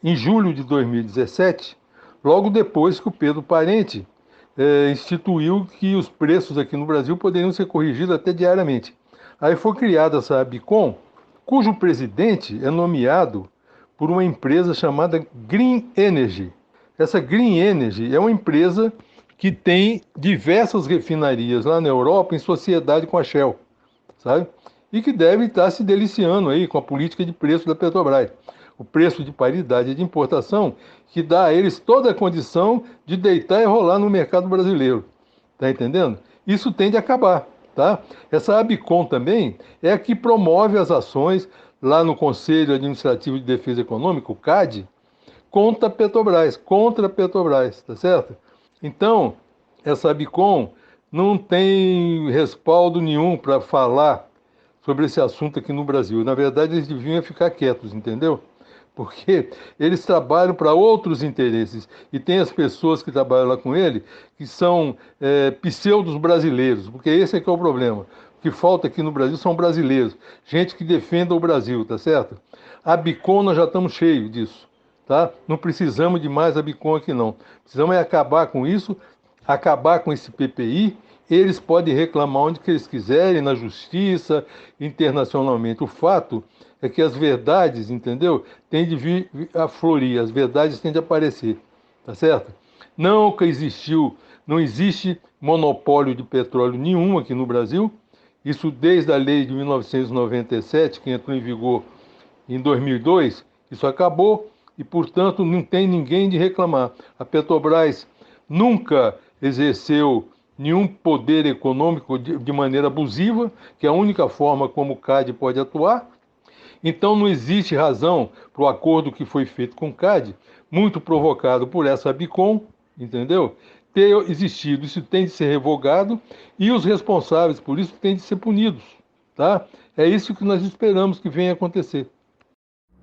em julho de 2017, logo depois que o Pedro Parente instituiu que os preços aqui no Brasil poderiam ser corrigidos até diariamente. Aí foi criada essa ABICOM, cujo presidente é nomeado por uma empresa chamada Green Energy. Essa Green Energy é uma empresa que tem diversas refinarias lá na Europa em sociedade com a Shell, sabe? E que deve estar se deliciando aí com a política de preço da Petrobras. O preço de paridade de importação que dá a eles toda a condição de deitar e rolar no mercado brasileiro. Tá entendendo? Isso tende a acabar, tá? Essa ABICOM também é a que promove as ações lá no Conselho Administrativo de Defesa Econômica, o CAD, contra a Petrobras, tá certo? Então, essa ABICOM não tem respaldo nenhum para falar sobre esse assunto aqui no Brasil. Na verdade, eles deviam ficar quietos, entendeu? Porque eles trabalham para outros interesses. E tem as pessoas que trabalham lá com ele que são pseudos brasileiros, porque esse é que é o problema. O que falta aqui no Brasil são brasileiros, gente que defenda o Brasil, tá certo? A ABICOM nós já estamos cheios disso, tá? Não precisamos de mais ABICOM aqui não. Precisamos acabar com isso, acabar com esse PPI. Eles podem reclamar onde que eles quiserem, na justiça, internacionalmente. O fato é que as verdades, entendeu? Têm de vir a florir, as verdades têm de aparecer, tá certo? Não existe monopólio de petróleo nenhum aqui no Brasil, isso desde a lei de 1997, que entrou em vigor em 2002, isso acabou e, portanto, não tem ninguém de reclamar. A Petrobras nunca exerceu nenhum poder econômico de maneira abusiva, que é a única forma como o CAD pode atuar. Então não existe razão para o acordo que foi feito com o CAD, muito provocado por essa ABICOM, entendeu? Ter existido, isso tem de ser revogado e os responsáveis por isso têm de ser punidos, tá? É isso que nós esperamos que venha acontecer.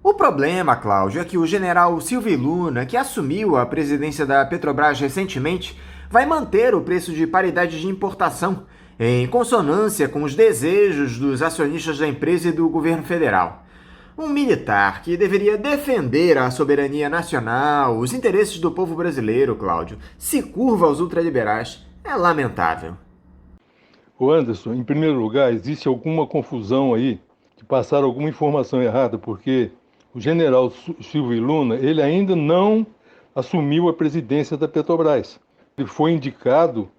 O problema, Cláudio, é que o general Silvio Luna, que assumiu a presidência da Petrobras recentemente, vai manter o preço de paridade de importação, em consonância com os desejos dos acionistas da empresa e do governo federal. Um militar que deveria defender a soberania nacional, os interesses do povo brasileiro, Cláudio, se curva aos ultraliberais. É lamentável. Ô Anderson, em primeiro lugar, existe alguma confusão aí, de passar alguma informação errada, porque o general Silvio Luna, ele ainda não assumiu a presidência da Petrobras. Ele foi indicado,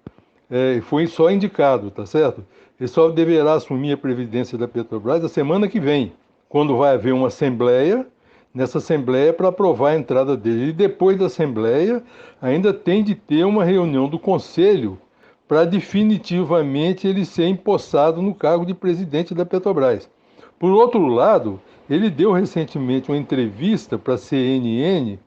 foi só indicado, tá certo? Ele só deverá assumir a presidência da Petrobras na semana que vem, quando vai haver uma assembleia, nessa assembleia para aprovar a entrada dele. E depois da assembleia, ainda tem de ter uma reunião do Conselho para definitivamente ele ser empossado no cargo de presidente da Petrobras. Por outro lado, ele deu recentemente uma entrevista para a CNN,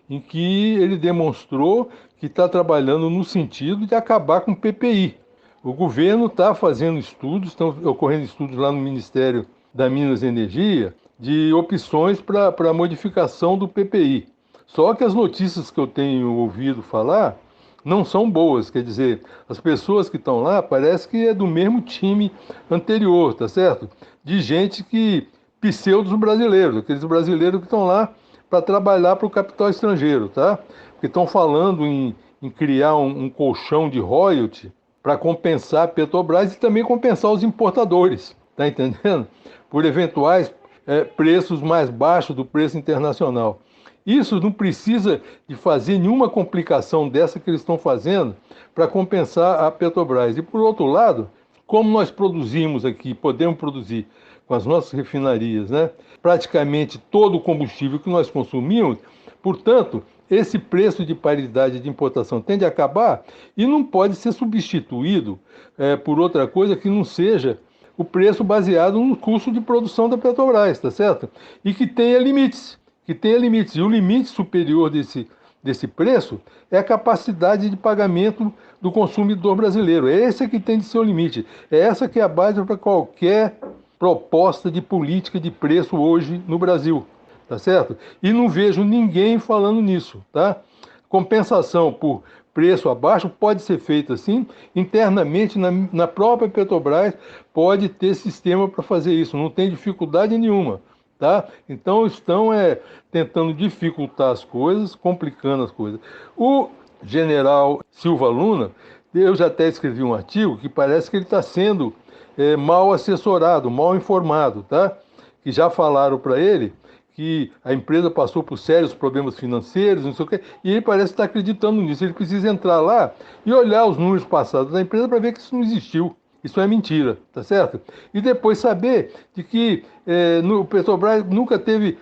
em que ele demonstrou que está trabalhando no sentido de acabar com o PPI. O governo está fazendo estudos, estão ocorrendo estudos lá no Ministério da Minas e Energia, de opções para a modificação do PPI. Só que as notícias que eu tenho ouvido falar não são boas, quer dizer, as pessoas que estão lá parece que é do mesmo time anterior, tá certo? De gente que, pseudos brasileiros, aqueles brasileiros que estão lá para trabalhar para o capital estrangeiro, tá? Que estão falando em criar um colchão de royalty para compensar a Petrobras e também compensar os importadores, tá entendendo? Por eventuais preços mais baixos do preço internacional. Isso não precisa de fazer nenhuma complicação dessa que eles estão fazendo para compensar a Petrobras. E por outro lado, como nós produzimos aqui, podemos produzir com as nossas refinarias, né, praticamente todo o combustível que nós consumimos, portanto, esse preço de paridade de importação tende a acabar e não pode ser substituído por outra coisa que não seja o preço baseado no custo de produção da Petrobras, tá certo? E que tenha limites, E o limite superior desse preço é a capacidade de pagamento do consumidor brasileiro. É esse que tem de ser o limite. É essa que é a base para qualquer proposta de política de preço hoje no Brasil, tá certo? E não vejo ninguém falando nisso, tá? Compensação por preço abaixo pode ser feita assim, internamente na própria Petrobras pode ter sistema para fazer isso, não tem dificuldade nenhuma, tá? Então estão tentando dificultar as coisas, complicando as coisas. O general Silva Luna, eu já até escrevi um artigo que parece que ele está sendo mal assessorado, mal informado, tá? Que já falaram para ele que a empresa passou por sérios problemas financeiros, não sei o quê, e ele parece estar acreditando nisso. Ele precisa entrar lá e olhar os números passados da empresa para ver que isso não existiu. Isso é mentira, tá certo? E depois saber de que o Petrobras nunca teve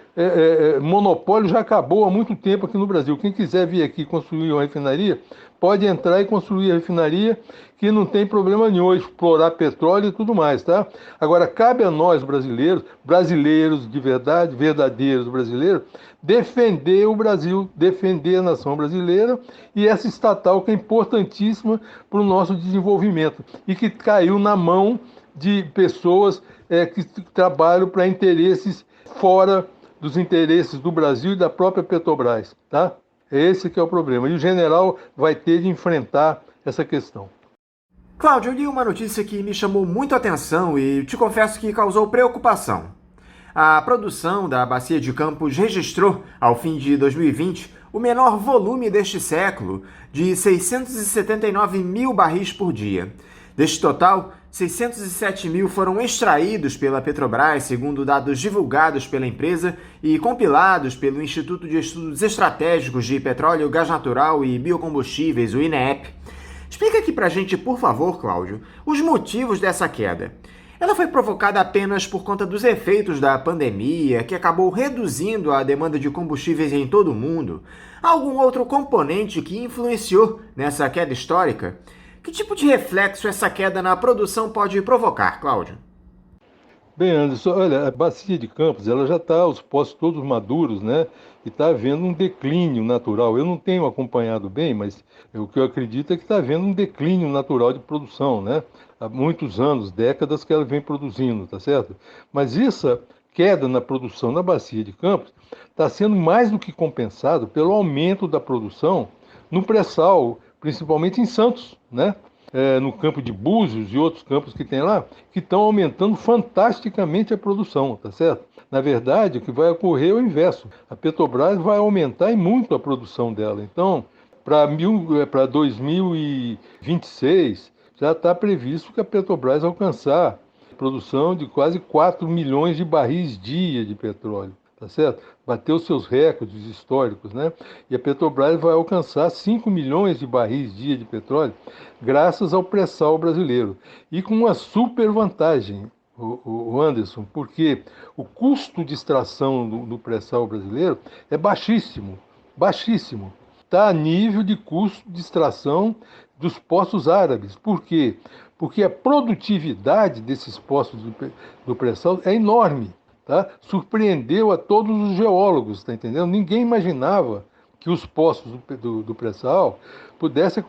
monopólio, já acabou há muito tempo aqui no Brasil. Quem quiser vir aqui construir uma refinaria, pode entrar e construir a refinaria, que não tem problema nenhum, explorar petróleo e tudo mais, tá? Agora, cabe a nós brasileiros de verdade, verdadeiros brasileiros, defender o Brasil, defender a nação brasileira e essa estatal que é importantíssima para o nosso desenvolvimento e que caiu na mão de pessoas que trabalham para interesses fora dos interesses do Brasil e da própria Petrobras, tá? Esse que é o problema. E o general vai ter de enfrentar essa questão. Cláudio, eu li uma notícia que me chamou muito a atenção e te confesso que causou preocupação. A produção da Bacia de Campos registrou, ao fim de 2020, o menor volume deste século, de 679 mil barris por dia. Deste total, 607 mil foram extraídos pela Petrobras, segundo dados divulgados pela empresa e compilados pelo Instituto de Estudos Estratégicos de Petróleo, Gás Natural e Biocombustíveis, o INEP. Explica aqui pra gente, por favor, Cláudio, os motivos dessa queda. Ela foi provocada apenas por conta dos efeitos da pandemia, que acabou reduzindo a demanda de combustíveis em todo o mundo? Há algum outro componente que influenciou nessa queda histórica? Que tipo de reflexo essa queda na produção pode provocar, Cláudio? Bem, Anderson, olha, a Bacia de Campos, ela já está, os poços todos maduros, né? E está havendo um declínio natural. Eu não tenho acompanhado bem, mas o que eu acredito é que está havendo um declínio natural de produção, né? Há muitos anos, décadas que ela vem produzindo, tá certo? Mas essa queda na produção na Bacia de Campos está sendo mais do que compensado pelo aumento da produção no pré-sal, principalmente em Santos, né? No campo de Búzios e outros campos que tem lá, que estão aumentando fantasticamente a produção, tá certo? Na verdade, o que vai ocorrer é o inverso. A Petrobras vai aumentar e muito a produção dela. Então, para 2026, já está previsto que a Petrobras alcançar produção de quase 4 milhões de barris dia de petróleo, tá certo? Bateu seus recordes históricos, né? E a Petrobras vai alcançar 5 milhões de barris dia de petróleo, graças ao pré-sal brasileiro. E com uma super vantagem, o Anderson, porque o custo de extração do pré-sal brasileiro é baixíssimo, baixíssimo. Está a nível de custo de extração dos poços árabes. Por quê? Porque a produtividade desses poços do pré-sal é enorme. Tá? Surpreendeu a todos os geólogos, tá entendendo? Ninguém imaginava que os poços do pré-sal pudessem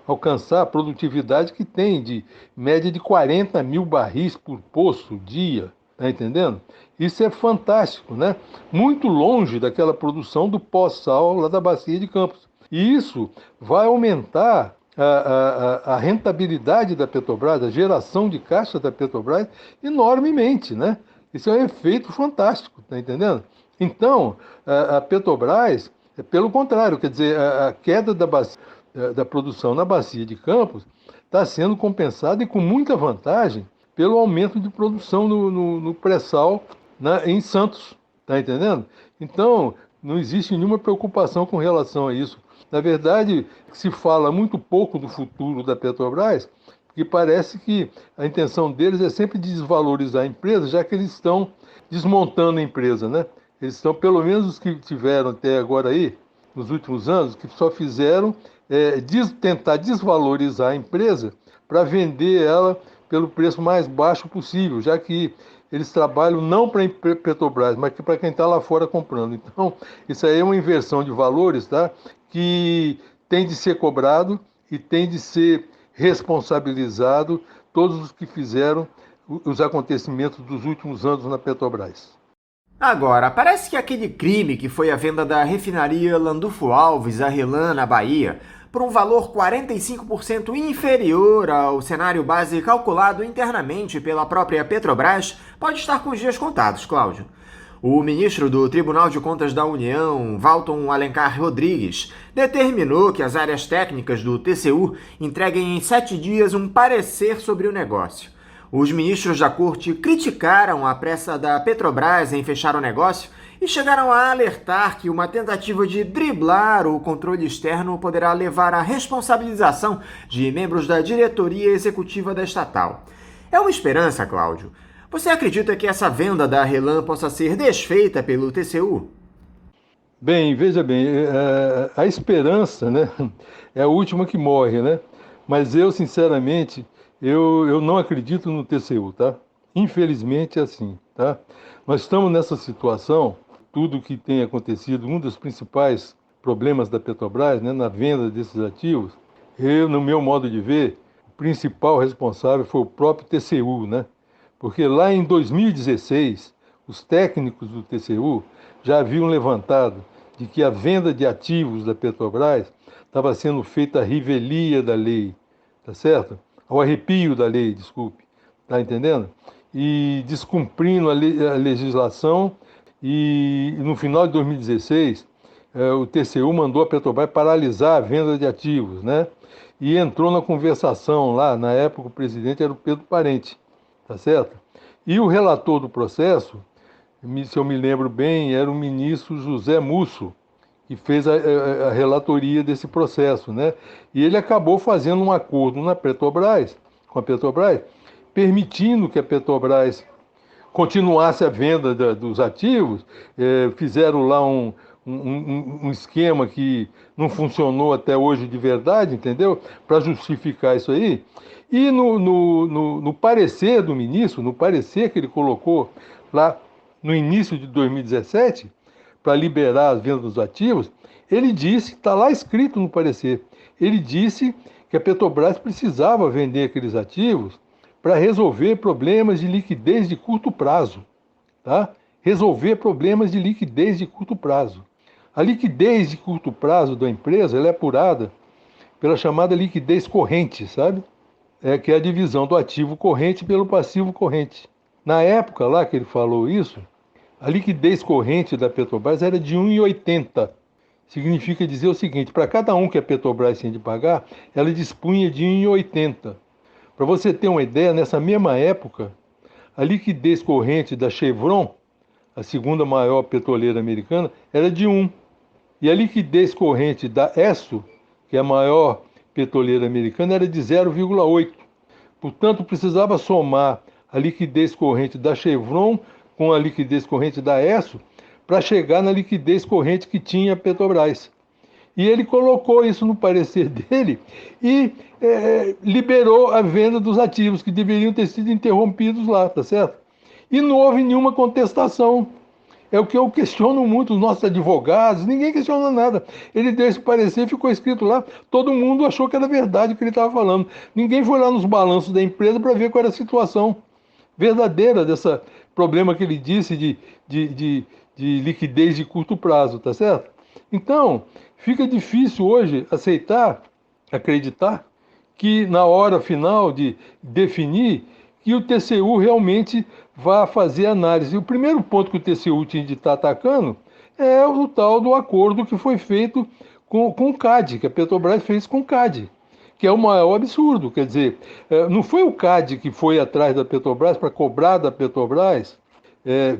alcançar a produtividade que tem, de média de 40 mil barris por poço dia, tá entendendo? Isso é fantástico, né? Muito longe daquela produção do pós-sal lá da Bacia de Campos. E isso vai aumentar a rentabilidade da Petrobras, a geração de caixa da Petrobras enormemente, né? Isso é um efeito fantástico, tá entendendo? Então, a Petrobras, pelo contrário, quer dizer, a queda da produção na Bacia de Campos está sendo compensada e com muita vantagem pelo aumento de produção no pré-sal em Santos, tá entendendo? Então, não existe nenhuma preocupação com relação a isso. Na verdade, se fala muito pouco do futuro da Petrobras, porque parece que a intenção deles é sempre desvalorizar a empresa, já que eles estão desmontando a empresa, né? Eles estão, pelo menos os que tiveram até agora aí, nos últimos anos, que só fizeram tentar desvalorizar a empresa para vender ela pelo preço mais baixo possível, já que eles trabalham não para a Petrobras, mas para quem está lá fora comprando. Então, isso aí é uma inversão de valores, tá? Que tem de ser cobrado e tem de ser responsabilizado todos os que fizeram os acontecimentos dos últimos anos na Petrobras. Agora, parece que aquele crime que foi a venda da refinaria Landulfo Alves à RLAM na Bahia, por um valor 45% inferior ao cenário base calculado internamente pela própria Petrobras, pode estar com os dias contados, Cláudio. O ministro do Tribunal de Contas da União, Valton Alencar Rodrigues, determinou que as áreas técnicas do TCU entreguem em 7 dias um parecer sobre o negócio. Os ministros da corte criticaram a pressa da Petrobras em fechar o negócio e chegaram a alertar que uma tentativa de driblar o controle externo poderá levar à responsabilização de membros da diretoria executiva da estatal. É uma esperança, Cláudio. Você acredita que essa venda da RLAM possa ser desfeita pelo TCU? Bem, veja bem, a esperança, né, é a última que morre, né? Mas eu, sinceramente, eu não acredito no TCU, tá? Infelizmente é assim, tá? Nós estamos nessa situação, tudo que tem acontecido, um dos principais problemas da Petrobras, né, na venda desses ativos, no meu modo de ver, o principal responsável foi o próprio TCU, né? Porque lá em 2016, os técnicos do TCU já haviam levantado de que a venda de ativos da Petrobras estava sendo feita à revelia da lei, tá certo? Ao arrepio da lei, desculpe, tá entendendo? E descumprindo a legislação, e no final de 2016, o TCU mandou a Petrobras paralisar a venda de ativos, né? E entrou na conversação lá, na época o presidente era o Pedro Parente, tá certo? E o relator do processo, se eu me lembro bem, era o ministro José Musso, que fez a relatoria desse processo, né? E ele acabou fazendo um acordo com a Petrobras, permitindo que a Petrobras continuasse a venda dos ativos, fizeram lá um esquema que não funcionou até hoje de verdade, entendeu? Para justificar isso aí. E no parecer do ministro, no parecer que ele colocou lá no início de 2017, para liberar as vendas dos ativos, ele disse, está lá escrito no parecer, ele disse que a Petrobras precisava vender aqueles ativos para resolver problemas de liquidez de curto prazo, tá? Resolver problemas de liquidez de curto prazo. A liquidez de curto prazo da empresa, ela é apurada pela chamada liquidez corrente, sabe? Que é a divisão do ativo corrente pelo passivo corrente. Na época lá que ele falou isso, a liquidez corrente da Petrobras era de 1,80. Significa dizer o seguinte, para cada um que a Petrobras tinha de pagar, ela dispunha de 1,80. Para você ter uma ideia, nessa mesma época, a liquidez corrente da Chevron, a segunda maior petroleira americana, era de 1. E a liquidez corrente da Esso, que é a maior petroleira americana, era de 0,8. Portanto, precisava somar a liquidez corrente da Chevron com a liquidez corrente da Esso para chegar na liquidez corrente que tinha a Petrobras. E ele colocou isso no parecer dele e liberou a venda dos ativos que deveriam ter sido interrompidos lá, tá certo? E não houve nenhuma contestação. É o que eu questiono muito, os nossos advogados, ninguém questiona nada. Ele deu esse parecer, ficou escrito lá, todo mundo achou que era verdade o que ele estava falando. Ninguém foi lá nos balanços da empresa para ver qual era a situação verdadeira desse problema que ele disse de liquidez de curto prazo, tá certo? Então, fica difícil hoje acreditar que na hora final de definir que o TCU realmente vai fazer análise. O primeiro ponto que o TCU tinha de estar atacando é o tal do acordo que foi feito com o CAD, que a Petrobras fez com o CAD, que é o maior absurdo. Quer dizer, não foi o CAD que foi atrás da Petrobras para cobrar da Petrobras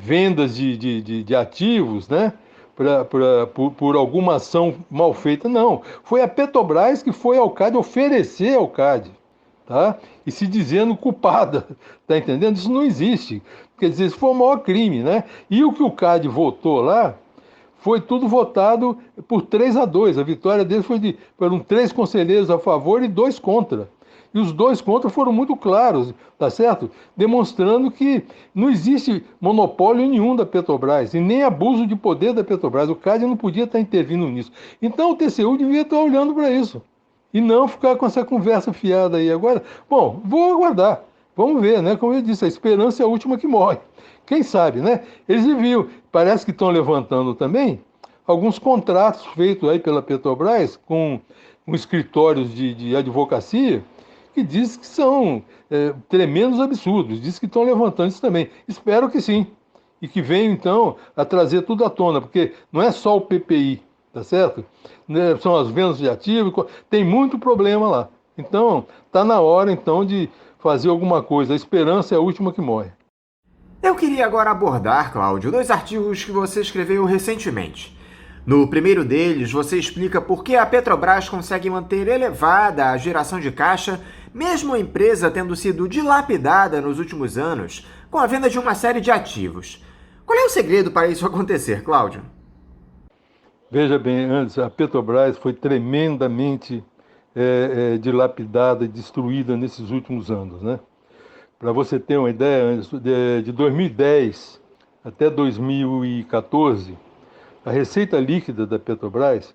vendas de ativos, né? Por alguma ação mal feita, não. Foi a Petrobras que foi ao CAD oferecer ao CAD, tá? E se dizendo culpada, tá entendendo? Isso não existe. Quer dizer, isso foi o maior crime, né? E o que o CAD votou lá foi tudo votado por 3-2. A vitória deles foram 3 conselheiros a favor e 2 contra. E os dois contra foram muito claros, tá certo? Demonstrando que não existe monopólio nenhum da Petrobras e nem abuso de poder da Petrobras. O CAD não podia estar intervindo nisso. Então o TCU devia estar olhando para isso e não ficar com essa conversa fiada aí agora. Bom, vou aguardar. Vamos ver, né? Como eu disse, a esperança é a última que morre. Quem sabe, né? Eles viram, parece que estão levantando também alguns contratos feitos aí pela Petrobras com escritórios de advocacia que diz que são tremendos absurdos, diz que estão levantando isso também. Espero que sim, e que venham então a trazer tudo à tona, porque não é só o PPI, tá certo? São as vendas de ativos, tem muito problema lá. Então, está na hora então de fazer alguma coisa, a esperança é a última que morre. Eu queria agora abordar, Cláudio, 2 artigos que você escreveu recentemente. No primeiro deles, você explica por que a Petrobras consegue manter elevada a geração de caixa, mesmo a empresa tendo sido dilapidada nos últimos anos, com a venda de uma série de ativos. Qual é o segredo para isso acontecer, Cláudio? Veja bem, antes, a Petrobras foi tremendamente dilapidada e destruída nesses últimos anos, né? Para você ter uma ideia, de 2010 até 2014, a receita líquida da Petrobras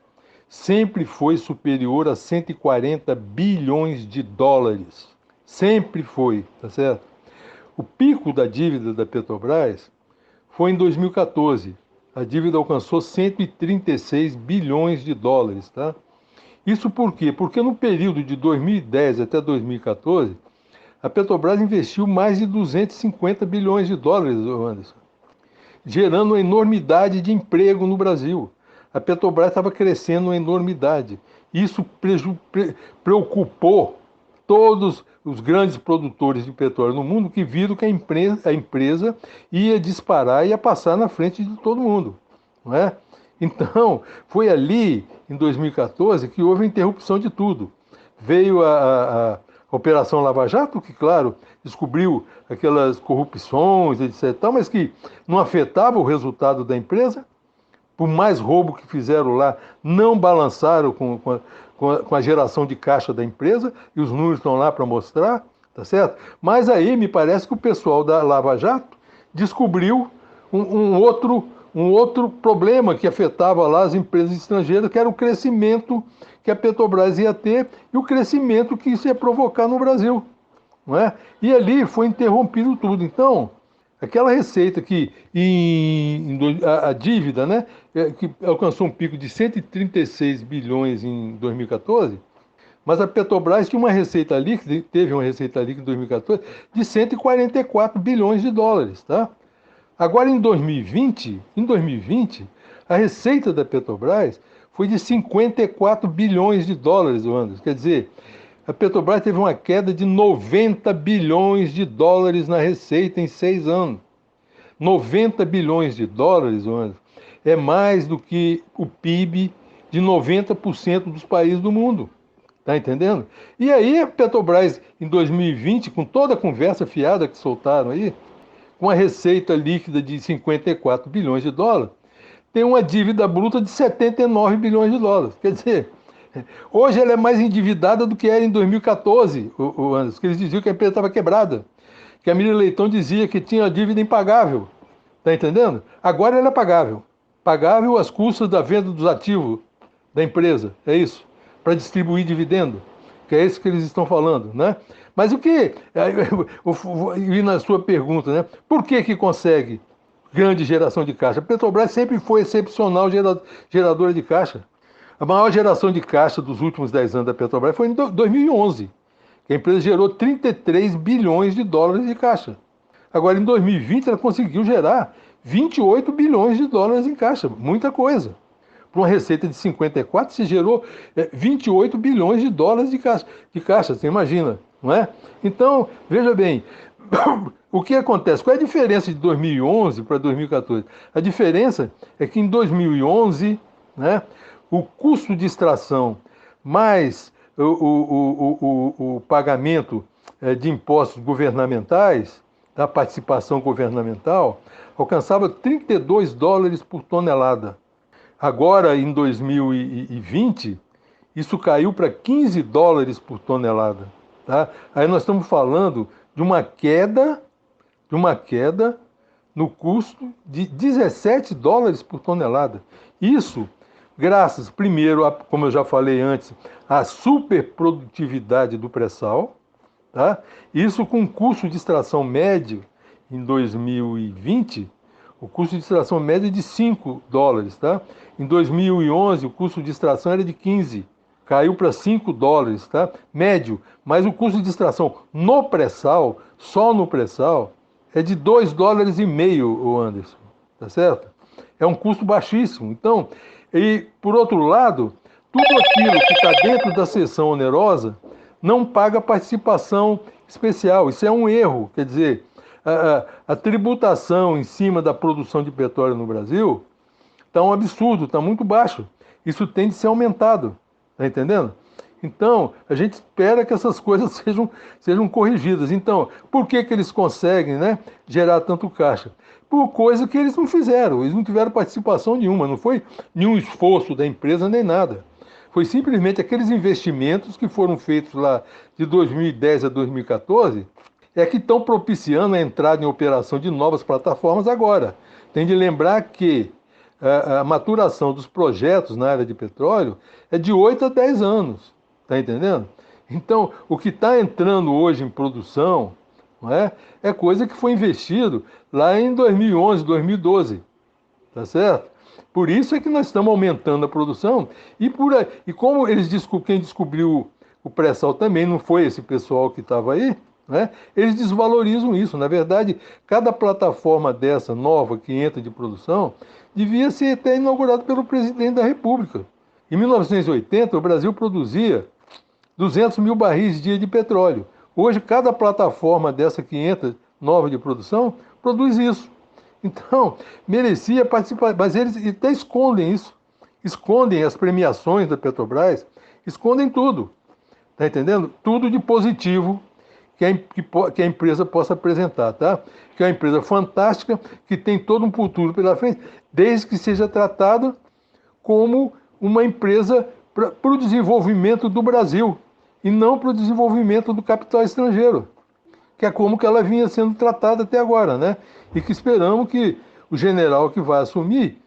sempre foi superior a 140 bilhões de dólares. Sempre foi, tá certo? O pico da dívida da Petrobras foi em 2014. A dívida alcançou 136 bilhões de dólares, tá? Isso por quê? Porque no período de 2010 até 2014, a Petrobras investiu mais de 250 bilhões de dólares, Anderson, gerando uma enormidade de emprego no Brasil. A Petrobras estava crescendo uma enormidade. Isso preocupou todos os grandes produtores de petróleo no mundo, que viram que a empresa ia disparar e ia passar na frente de todo mundo, não é? Então, foi ali, em 2014, que houve a interrupção de tudo. Veio a Operação Lava Jato, que, claro, descobriu aquelas corrupções, etc., mas que não afetava o resultado da empresa. Por mais roubo que fizeram lá, não balançaram com a geração de caixa da empresa, e os números estão lá para mostrar, tá certo? Mas aí me parece que o pessoal da Lava Jato descobriu um outro problema que afetava lá as empresas estrangeiras, que era o crescimento que a Petrobras ia ter e o crescimento que isso ia provocar no Brasil, não é? E ali foi interrompido tudo. Então, aquela receita que a dívida, né, que alcançou um pico de 136 bilhões em 2014, mas a Petrobras tinha uma receita líquida, teve uma receita líquida em 2014 de 144 bilhões de dólares, tá? Agora, em 2020, a receita da Petrobras foi de 54 bilhões de dólares, Anderson. Quer dizer, a Petrobras teve uma queda de 90 bilhões de dólares na receita em 6 anos. 90 bilhões de dólares, Anderson, é mais do que o PIB de 90% dos países do mundo. Tá entendendo? E aí a Petrobras, em 2020, com toda a conversa fiada que soltaram aí, com a receita líquida de 54 bilhões de dólares, tem uma dívida bruta de 79 bilhões de dólares. Quer dizer, hoje ela é mais endividada do que era em 2014, Anderson, que eles diziam que a empresa estava quebrada, que a Miriam Leitão dizia que tinha dívida impagável. Está entendendo? Agora ela é pagável. Pagável às custas da venda dos ativos da empresa, é isso, para distribuir dividendo, que é isso que eles estão falando, né? Mas o que, e na sua pergunta, né? Por que consegue grande geração de caixa? A Petrobras sempre foi excepcional geradora de caixa. A maior geração de caixa dos últimos 10 anos da Petrobras foi em 2011, que a empresa gerou 33 bilhões de dólares de caixa. Agora, em 2020, ela conseguiu gerar 28 bilhões de dólares em caixa, muita coisa. Para uma receita de 54, se gerou 28 bilhões de dólares de caixa, você imagina, não é? Então, veja bem, o que acontece? Qual é a diferença de 2011 para 2014? A diferença é que em 2011, né, o custo de extração mais o pagamento de impostos governamentais, da participação governamental, alcançava 32 dólares por tonelada. Agora, em 2020, isso caiu para 15 dólares por tonelada. Tá? Aí nós estamos falando de uma queda no custo de 17 dólares por tonelada. Isso graças, primeiro, como eu já falei antes, à superprodutividade do pré-sal, tá? Isso com custo de extração médio em 2020, o custo de extração médio é de 5 dólares. Tá? Em 2011, o custo de extração era de 15, caiu para 5 dólares, tá? Médio, mas o custo de extração no pré-sal, só no pré-sal, é de 2 dólares e meio, o Anderson, tá certo? É um custo baixíssimo. Então, e por outro lado, tudo aquilo que está dentro da seção onerosa não paga participação especial. Isso é um erro, quer dizer, a tributação em cima da produção de petróleo no Brasil está um absurdo, está muito baixo. Isso tem de ser aumentado, está entendendo? Então, a gente espera que essas coisas sejam corrigidas. Então, por que eles conseguem, né, gerar tanto caixa? Por coisa que eles não fizeram, eles não tiveram participação nenhuma, não foi nenhum esforço da empresa nem nada. Foi simplesmente aqueles investimentos que foram feitos lá de 2010 a 2014, que estão propiciando a entrada em operação de novas plataformas agora. Tem de lembrar que a maturação dos projetos na área de petróleo é de 8 a 10 anos. Está entendendo? Então, o que está entrando hoje em produção, não é coisa que foi investido lá em 2011, 2012. Tá certo? Por isso é que nós estamos aumentando a produção. E como quem descobriu o pré-sal também não foi esse pessoal que estava aí, né? Eles desvalorizam isso. Na verdade, cada plataforma dessa nova que entra de produção devia ser até inaugurada pelo presidente da República. Em 1980, o Brasil produzia 200 mil barris dia de petróleo. Hoje, cada plataforma dessa que entra nova de produção produz isso. Então, merecia participar, mas eles até escondem isso. Escondem as premiações da Petrobras, escondem tudo. Está entendendo? Tudo de positivo que a empresa possa apresentar, tá? Que é uma empresa fantástica, que tem todo um futuro pela frente, desde que seja tratada como uma empresa para o desenvolvimento do Brasil e não para o desenvolvimento do capital estrangeiro, que é como que ela vinha sendo tratada até agora, né? E que esperamos que o general que vai assumir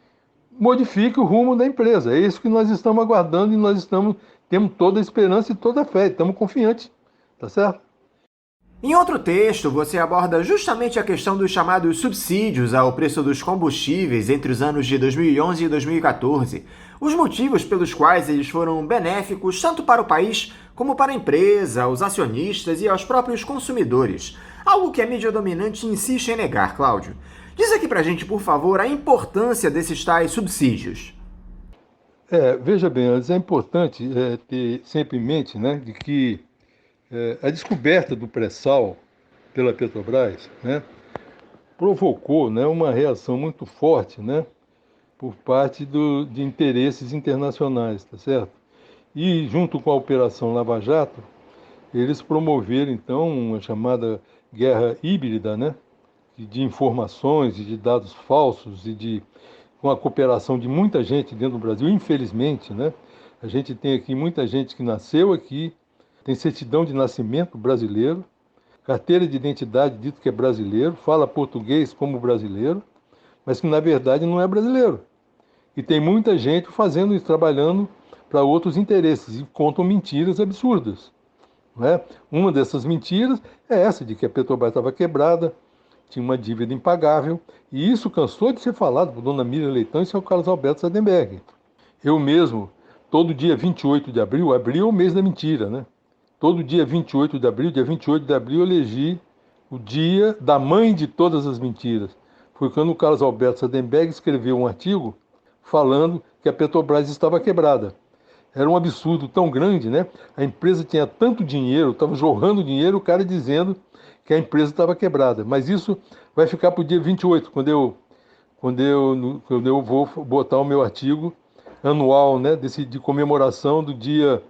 modifique o rumo da empresa. É isso que nós estamos aguardando e temos toda a esperança e toda a fé, estamos confiantes, tá certo? Em outro texto, você aborda justamente a questão dos chamados subsídios ao preço dos combustíveis entre os anos de 2011 e 2014, os motivos pelos quais eles foram benéficos tanto para o país como para a empresa, os acionistas e aos próprios consumidores, algo que a mídia dominante insiste em negar, Cláudio. Diz aqui pra gente, por favor, a importância desses tais subsídios. Veja bem, é importante ter sempre em mente, né, de que a descoberta do pré-sal pela Petrobras, né, provocou, né, uma reação muito forte, né, por parte de interesses internacionais, tá certo? E junto com a Operação Lava Jato, eles promoveram então uma chamada guerra híbrida, né, de informações e de dados falsos e com a cooperação de muita gente dentro do Brasil, infelizmente, né, a gente tem aqui muita gente que nasceu aqui, tem certidão de nascimento brasileiro, carteira de identidade dito que é brasileiro, fala português como brasileiro, mas que na verdade não é brasileiro. E tem muita gente fazendo e trabalhando para outros interesses e contam mentiras absurdas. Não é? Uma dessas mentiras é essa, de que a Petrobras estava quebrada, tinha uma dívida impagável, e isso cansou de ser falado por dona Miriam Leitão e seu Carlos Alberto Sardenberg. Eu mesmo, todo dia 28 de abril, abril é o mês da mentira, né? Todo dia 28 de abril, dia 28 de abril, eu elegi o dia da mãe de todas as mentiras. Foi quando o Carlos Alberto Sardenberg escreveu um artigo falando que a Petrobras estava quebrada. Era um absurdo tão grande, né? A empresa tinha tanto dinheiro, estava jorrando dinheiro, o cara dizendo que a empresa estava quebrada. Mas isso vai ficar para o dia 28, quando eu vou botar o meu artigo anual, né, de comemoração do Dia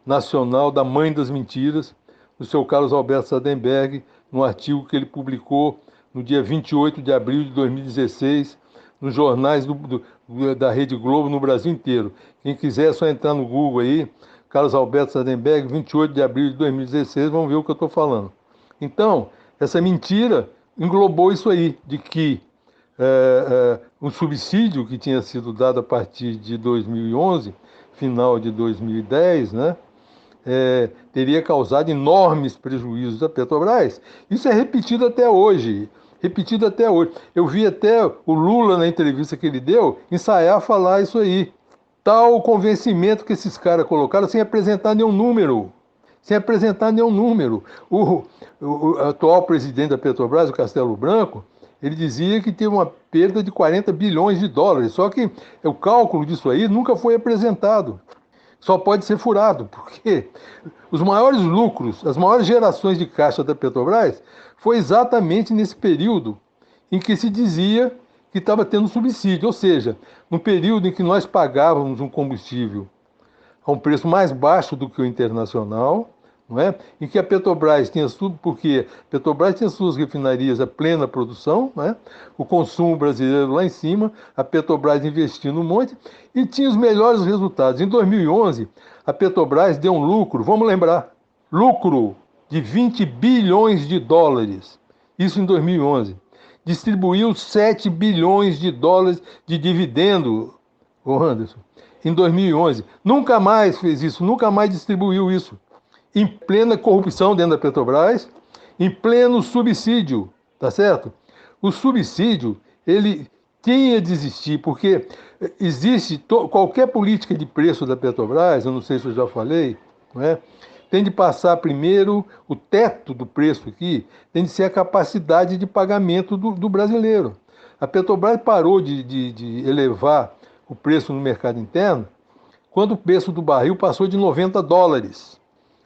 Nacional da Mãe das Mentiras, do seu Carlos Alberto Sardenberg, num artigo que ele publicou no dia 28 de abril de 2016, nos jornais da Rede Globo no Brasil inteiro. Quem quiser é só entrar no Google aí, Carlos Alberto Sardenberg, 28 de abril de 2016, vão ver o que eu estou falando. Então, essa mentira englobou isso aí, de que um subsídio que tinha sido dado a partir de 2011, final de 2010, né, teria causado enormes prejuízos à Petrobras. Isso é repetido até hoje. Eu vi até o Lula, na entrevista que ele deu, ensaiar falar isso aí. Tal o convencimento que esses caras colocaram sem apresentar nenhum número. O atual presidente da Petrobras, o Castelo Branco, ele dizia que teve uma perda de 40 bilhões de dólares. Só que o cálculo disso aí nunca foi apresentado. Só pode ser furado, porque os maiores lucros, as maiores gerações de caixa da Petrobras foi exatamente nesse período em que se dizia que estava tendo subsídio, ou seja, no período em que nós pagávamos um combustível a um preço mais baixo do que o internacional, não é? Em que a Petrobras tinha tudo, porque a Petrobras tinha suas refinarias a plena produção, não é? O consumo brasileiro lá em cima, a Petrobras investindo um monte e tinha os melhores resultados. Em 2011, a Petrobras deu um lucro, vamos lembrar, lucro de 20 bilhões de dólares, isso em 2011. Distribuiu 7 bilhões de dólares de dividendo, ô Anderson, em 2011. Nunca mais fez isso, nunca mais distribuiu isso. Em plena corrupção dentro da Petrobras, em pleno subsídio, tá certo? O subsídio, ele tinha de existir, porque existe qualquer política de preço da Petrobras, eu não sei se eu já falei, não é? Tem de passar primeiro o teto do preço aqui, tem de ser a capacidade de pagamento do brasileiro. A Petrobras parou de elevar o preço no mercado interno quando o preço do barril passou de 90 dólares.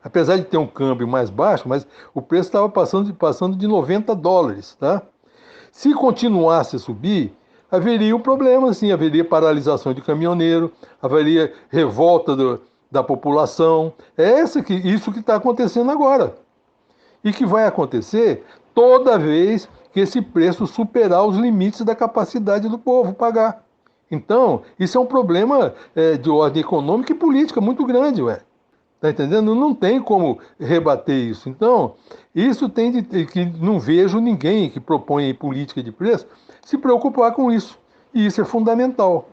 Apesar de ter um câmbio mais baixo, mas o preço estava passando de 90 dólares. Tá? Se continuasse a subir, haveria um problema, sim, haveria paralisação de caminhoneiro, haveria revolta da população. É isso que está acontecendo agora. E que vai acontecer toda vez que esse preço superar os limites da capacidade do povo pagar. Então, isso é um problema de ordem econômica e política muito grande, ué. Tá entendendo? Não tem como rebater isso. Então, isso que não vejo ninguém que propõe política de preço se preocupar com isso. E isso é fundamental.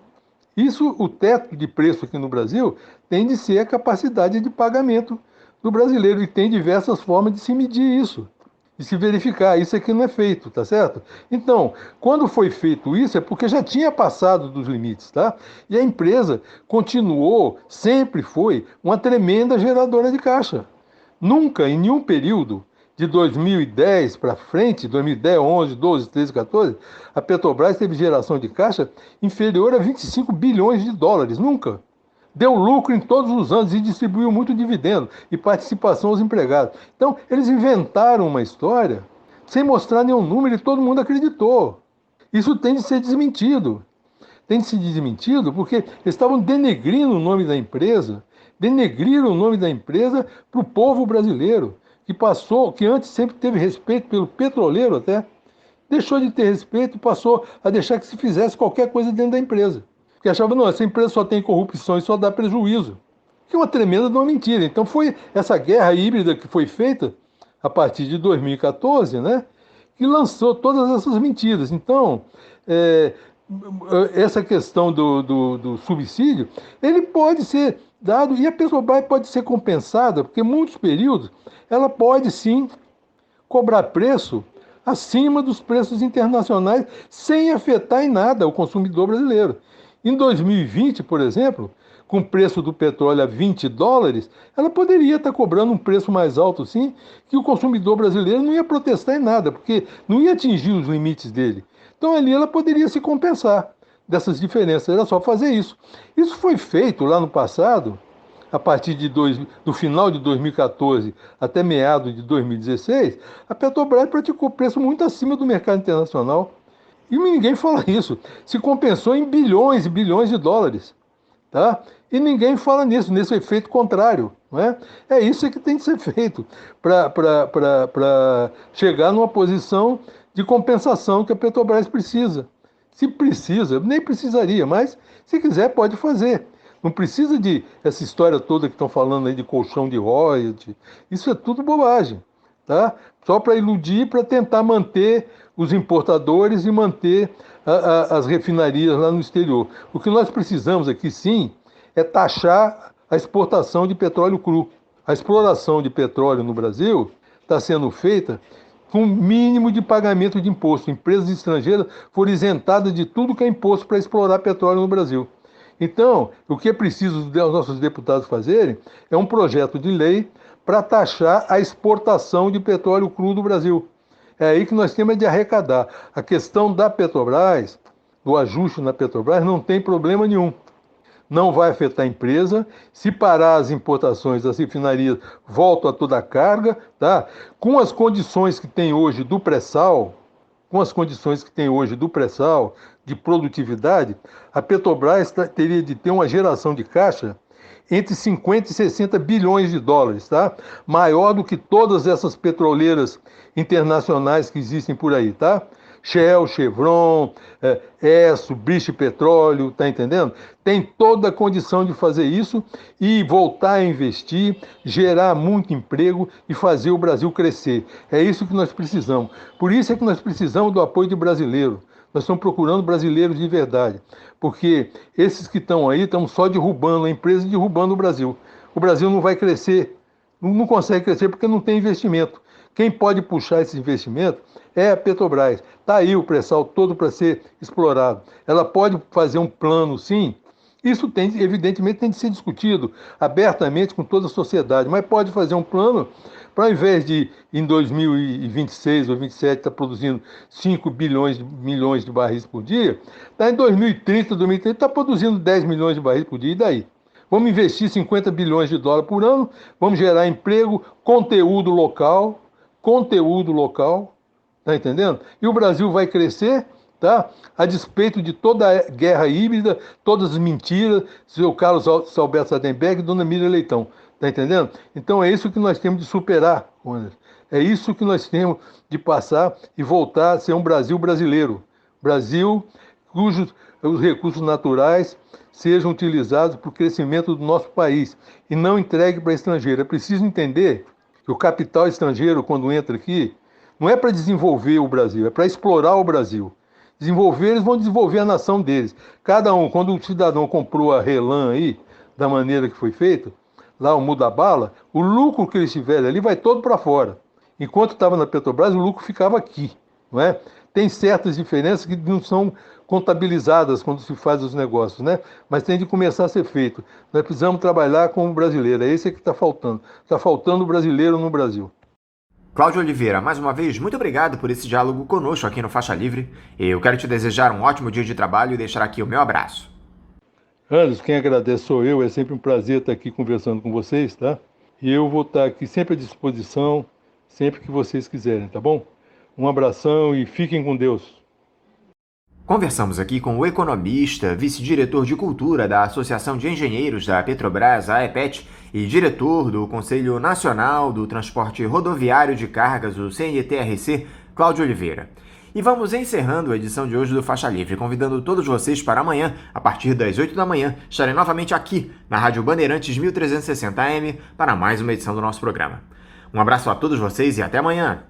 Isso, o teto de preço aqui no Brasil, tem de ser a capacidade de pagamento do brasileiro. E tem diversas formas de se medir isso, de se verificar. Isso aqui não é feito, tá certo? Então, quando foi feito isso, é porque já tinha passado dos limites, tá? E a empresa continuou, sempre foi, uma tremenda geradora de caixa. Nunca, em nenhum período, de 2010 para frente, 2010, 11, 12, 13, 14, a Petrobras teve geração de caixa inferior a 25 bilhões de dólares. Nunca. Deu lucro em todos os anos e distribuiu muito dividendo e participação aos empregados. Então, eles inventaram uma história sem mostrar nenhum número e todo mundo acreditou. Isso tem de ser desmentido. Tem de ser desmentido porque eles estavam denegrindo o nome da empresa, denegriram o nome da empresa para o povo brasileiro, que antes sempre teve respeito pelo petroleiro até, deixou de ter respeito e passou a deixar que se fizesse qualquer coisa dentro da empresa. Porque achava, não, essa empresa só tem corrupção e só dá prejuízo. Que é uma tremenda de uma mentira. Então foi essa guerra híbrida que foi feita a partir de 2014, né, que lançou todas essas mentiras. Então, essa questão do subsídio, ele pode ser dado, e a Petrobras pode ser compensada, porque em muitos períodos ela pode sim cobrar preço acima dos preços internacionais, sem afetar em nada o consumidor brasileiro. Em 2020, por exemplo, com o preço do petróleo a 20 dólares, ela poderia estar cobrando um preço mais alto, sim, que o consumidor brasileiro não ia protestar em nada, porque não ia atingir os limites dele. Então ali ela poderia se compensar dessas diferenças, era só fazer isso. Isso foi feito lá no passado, a partir do final de 2014 até meados de 2016, a Petrobras praticou preço muito acima do mercado internacional. E ninguém fala isso. Se compensou em bilhões e bilhões de dólares. Tá? E ninguém fala nisso, nesse efeito contrário. Não é? É isso que tem que ser feito para chegar numa posição de compensação que a Petrobras precisa. Se precisa, nem precisaria, mas se quiser pode fazer. Não precisa de essa história toda que estão falando aí de colchão de royalty. Isso é tudo bobagem, tá? Só para iludir, para tentar manter os importadores e manter as refinarias lá no exterior. O que nós precisamos aqui, sim, é taxar a exportação de petróleo cru. A exploração de petróleo no Brasil está sendo feita com mínimo de pagamento de imposto. Empresas estrangeiras foram isentadas de tudo que é imposto para explorar petróleo no Brasil. Então, o que é preciso os nossos deputados fazerem é um projeto de lei para taxar a exportação de petróleo cru do Brasil. É aí que nós temos de arrecadar. A questão da Petrobras, do ajuste na Petrobras, não tem problema nenhum. Não vai afetar a empresa. Se parar as importações das refinarias, volta a toda a carga, tá? Com as condições que tem hoje do pré-sal, de produtividade, a Petrobras teria de ter uma geração de caixa entre 50 e 60 bilhões de dólares, tá? Maior do que todas essas petroleiras internacionais que existem por aí, tá? Shell, Chevron, Esso, British Petróleo, tá entendendo? Tem toda a condição de fazer isso e voltar a investir, gerar muito emprego e fazer o Brasil crescer. É isso que nós precisamos. Por isso é que nós precisamos do apoio de brasileiro. Nós estamos procurando brasileiros de verdade, porque esses que estão aí estão só derrubando a empresa e derrubando o Brasil. O Brasil não vai crescer, não consegue crescer porque não tem investimento. Quem pode puxar esse investimento é a Petrobras. Está aí o pré-sal todo para ser explorado. Ela pode fazer um plano, sim. Isso evidentemente tem de ser discutido abertamente com toda a sociedade, mas pode fazer um plano para, ao invés de, em 2026 ou 2027, estar produzindo 5 milhões de barris por dia, tá em 2030, está produzindo 10 milhões de barris por dia, e daí? Vamos investir 50 bilhões de dólares por ano, vamos gerar emprego, conteúdo local, tá entendendo? E o Brasil vai crescer, tá? A despeito de toda a guerra híbrida, todas as mentiras, seu Carlos Alberto Sadenberg e dona Miriam Leitão, tá entendendo? Então é isso que nós temos de superar, Anderson. É isso que nós temos de passar e voltar a ser um Brasil brasileiro. Brasil cujos os recursos naturais sejam utilizados para o crescimento do nosso país e não entregue para estrangeiro. É preciso entender que o capital estrangeiro, quando entra aqui, não é para desenvolver o Brasil, é para explorar o Brasil. Desenvolver, eles vão desenvolver a nação deles. Cada um, quando o cidadão comprou a Relan aí, da maneira que foi feito, lá o Muda-Bala, o lucro que eles tiverem ali vai todo para fora. Enquanto estava na Petrobras, o lucro ficava aqui, não é? Tem certas diferenças que não são contabilizadas quando se faz os negócios, né? Mas tem de começar a ser feito. Nós precisamos trabalhar como brasileiro, é isso que está faltando. Está faltando o brasileiro no Brasil. Cláudio Oliveira, mais uma vez, muito obrigado por esse diálogo conosco aqui no Faixa Livre. Eu quero te desejar um ótimo dia de trabalho e deixar aqui o meu abraço. Anderson, quem agradece sou eu, é sempre um prazer estar aqui conversando com vocês, tá? E eu vou estar aqui sempre à disposição, sempre que vocês quiserem, tá bom? Um abração e fiquem com Deus. Conversamos aqui com o economista, vice-diretor de cultura da Associação de Engenheiros da Petrobras, a AEPET, e diretor do Conselho Nacional do Transporte Rodoviário de Cargas, o CNTRC, Cláudio Oliveira. E vamos encerrando a edição de hoje do Faixa Livre, convidando todos vocês para amanhã, a partir das 8 da manhã, estarem novamente aqui na Rádio Bandeirantes 1360 AM para mais uma edição do nosso programa. Um abraço a todos vocês e até amanhã!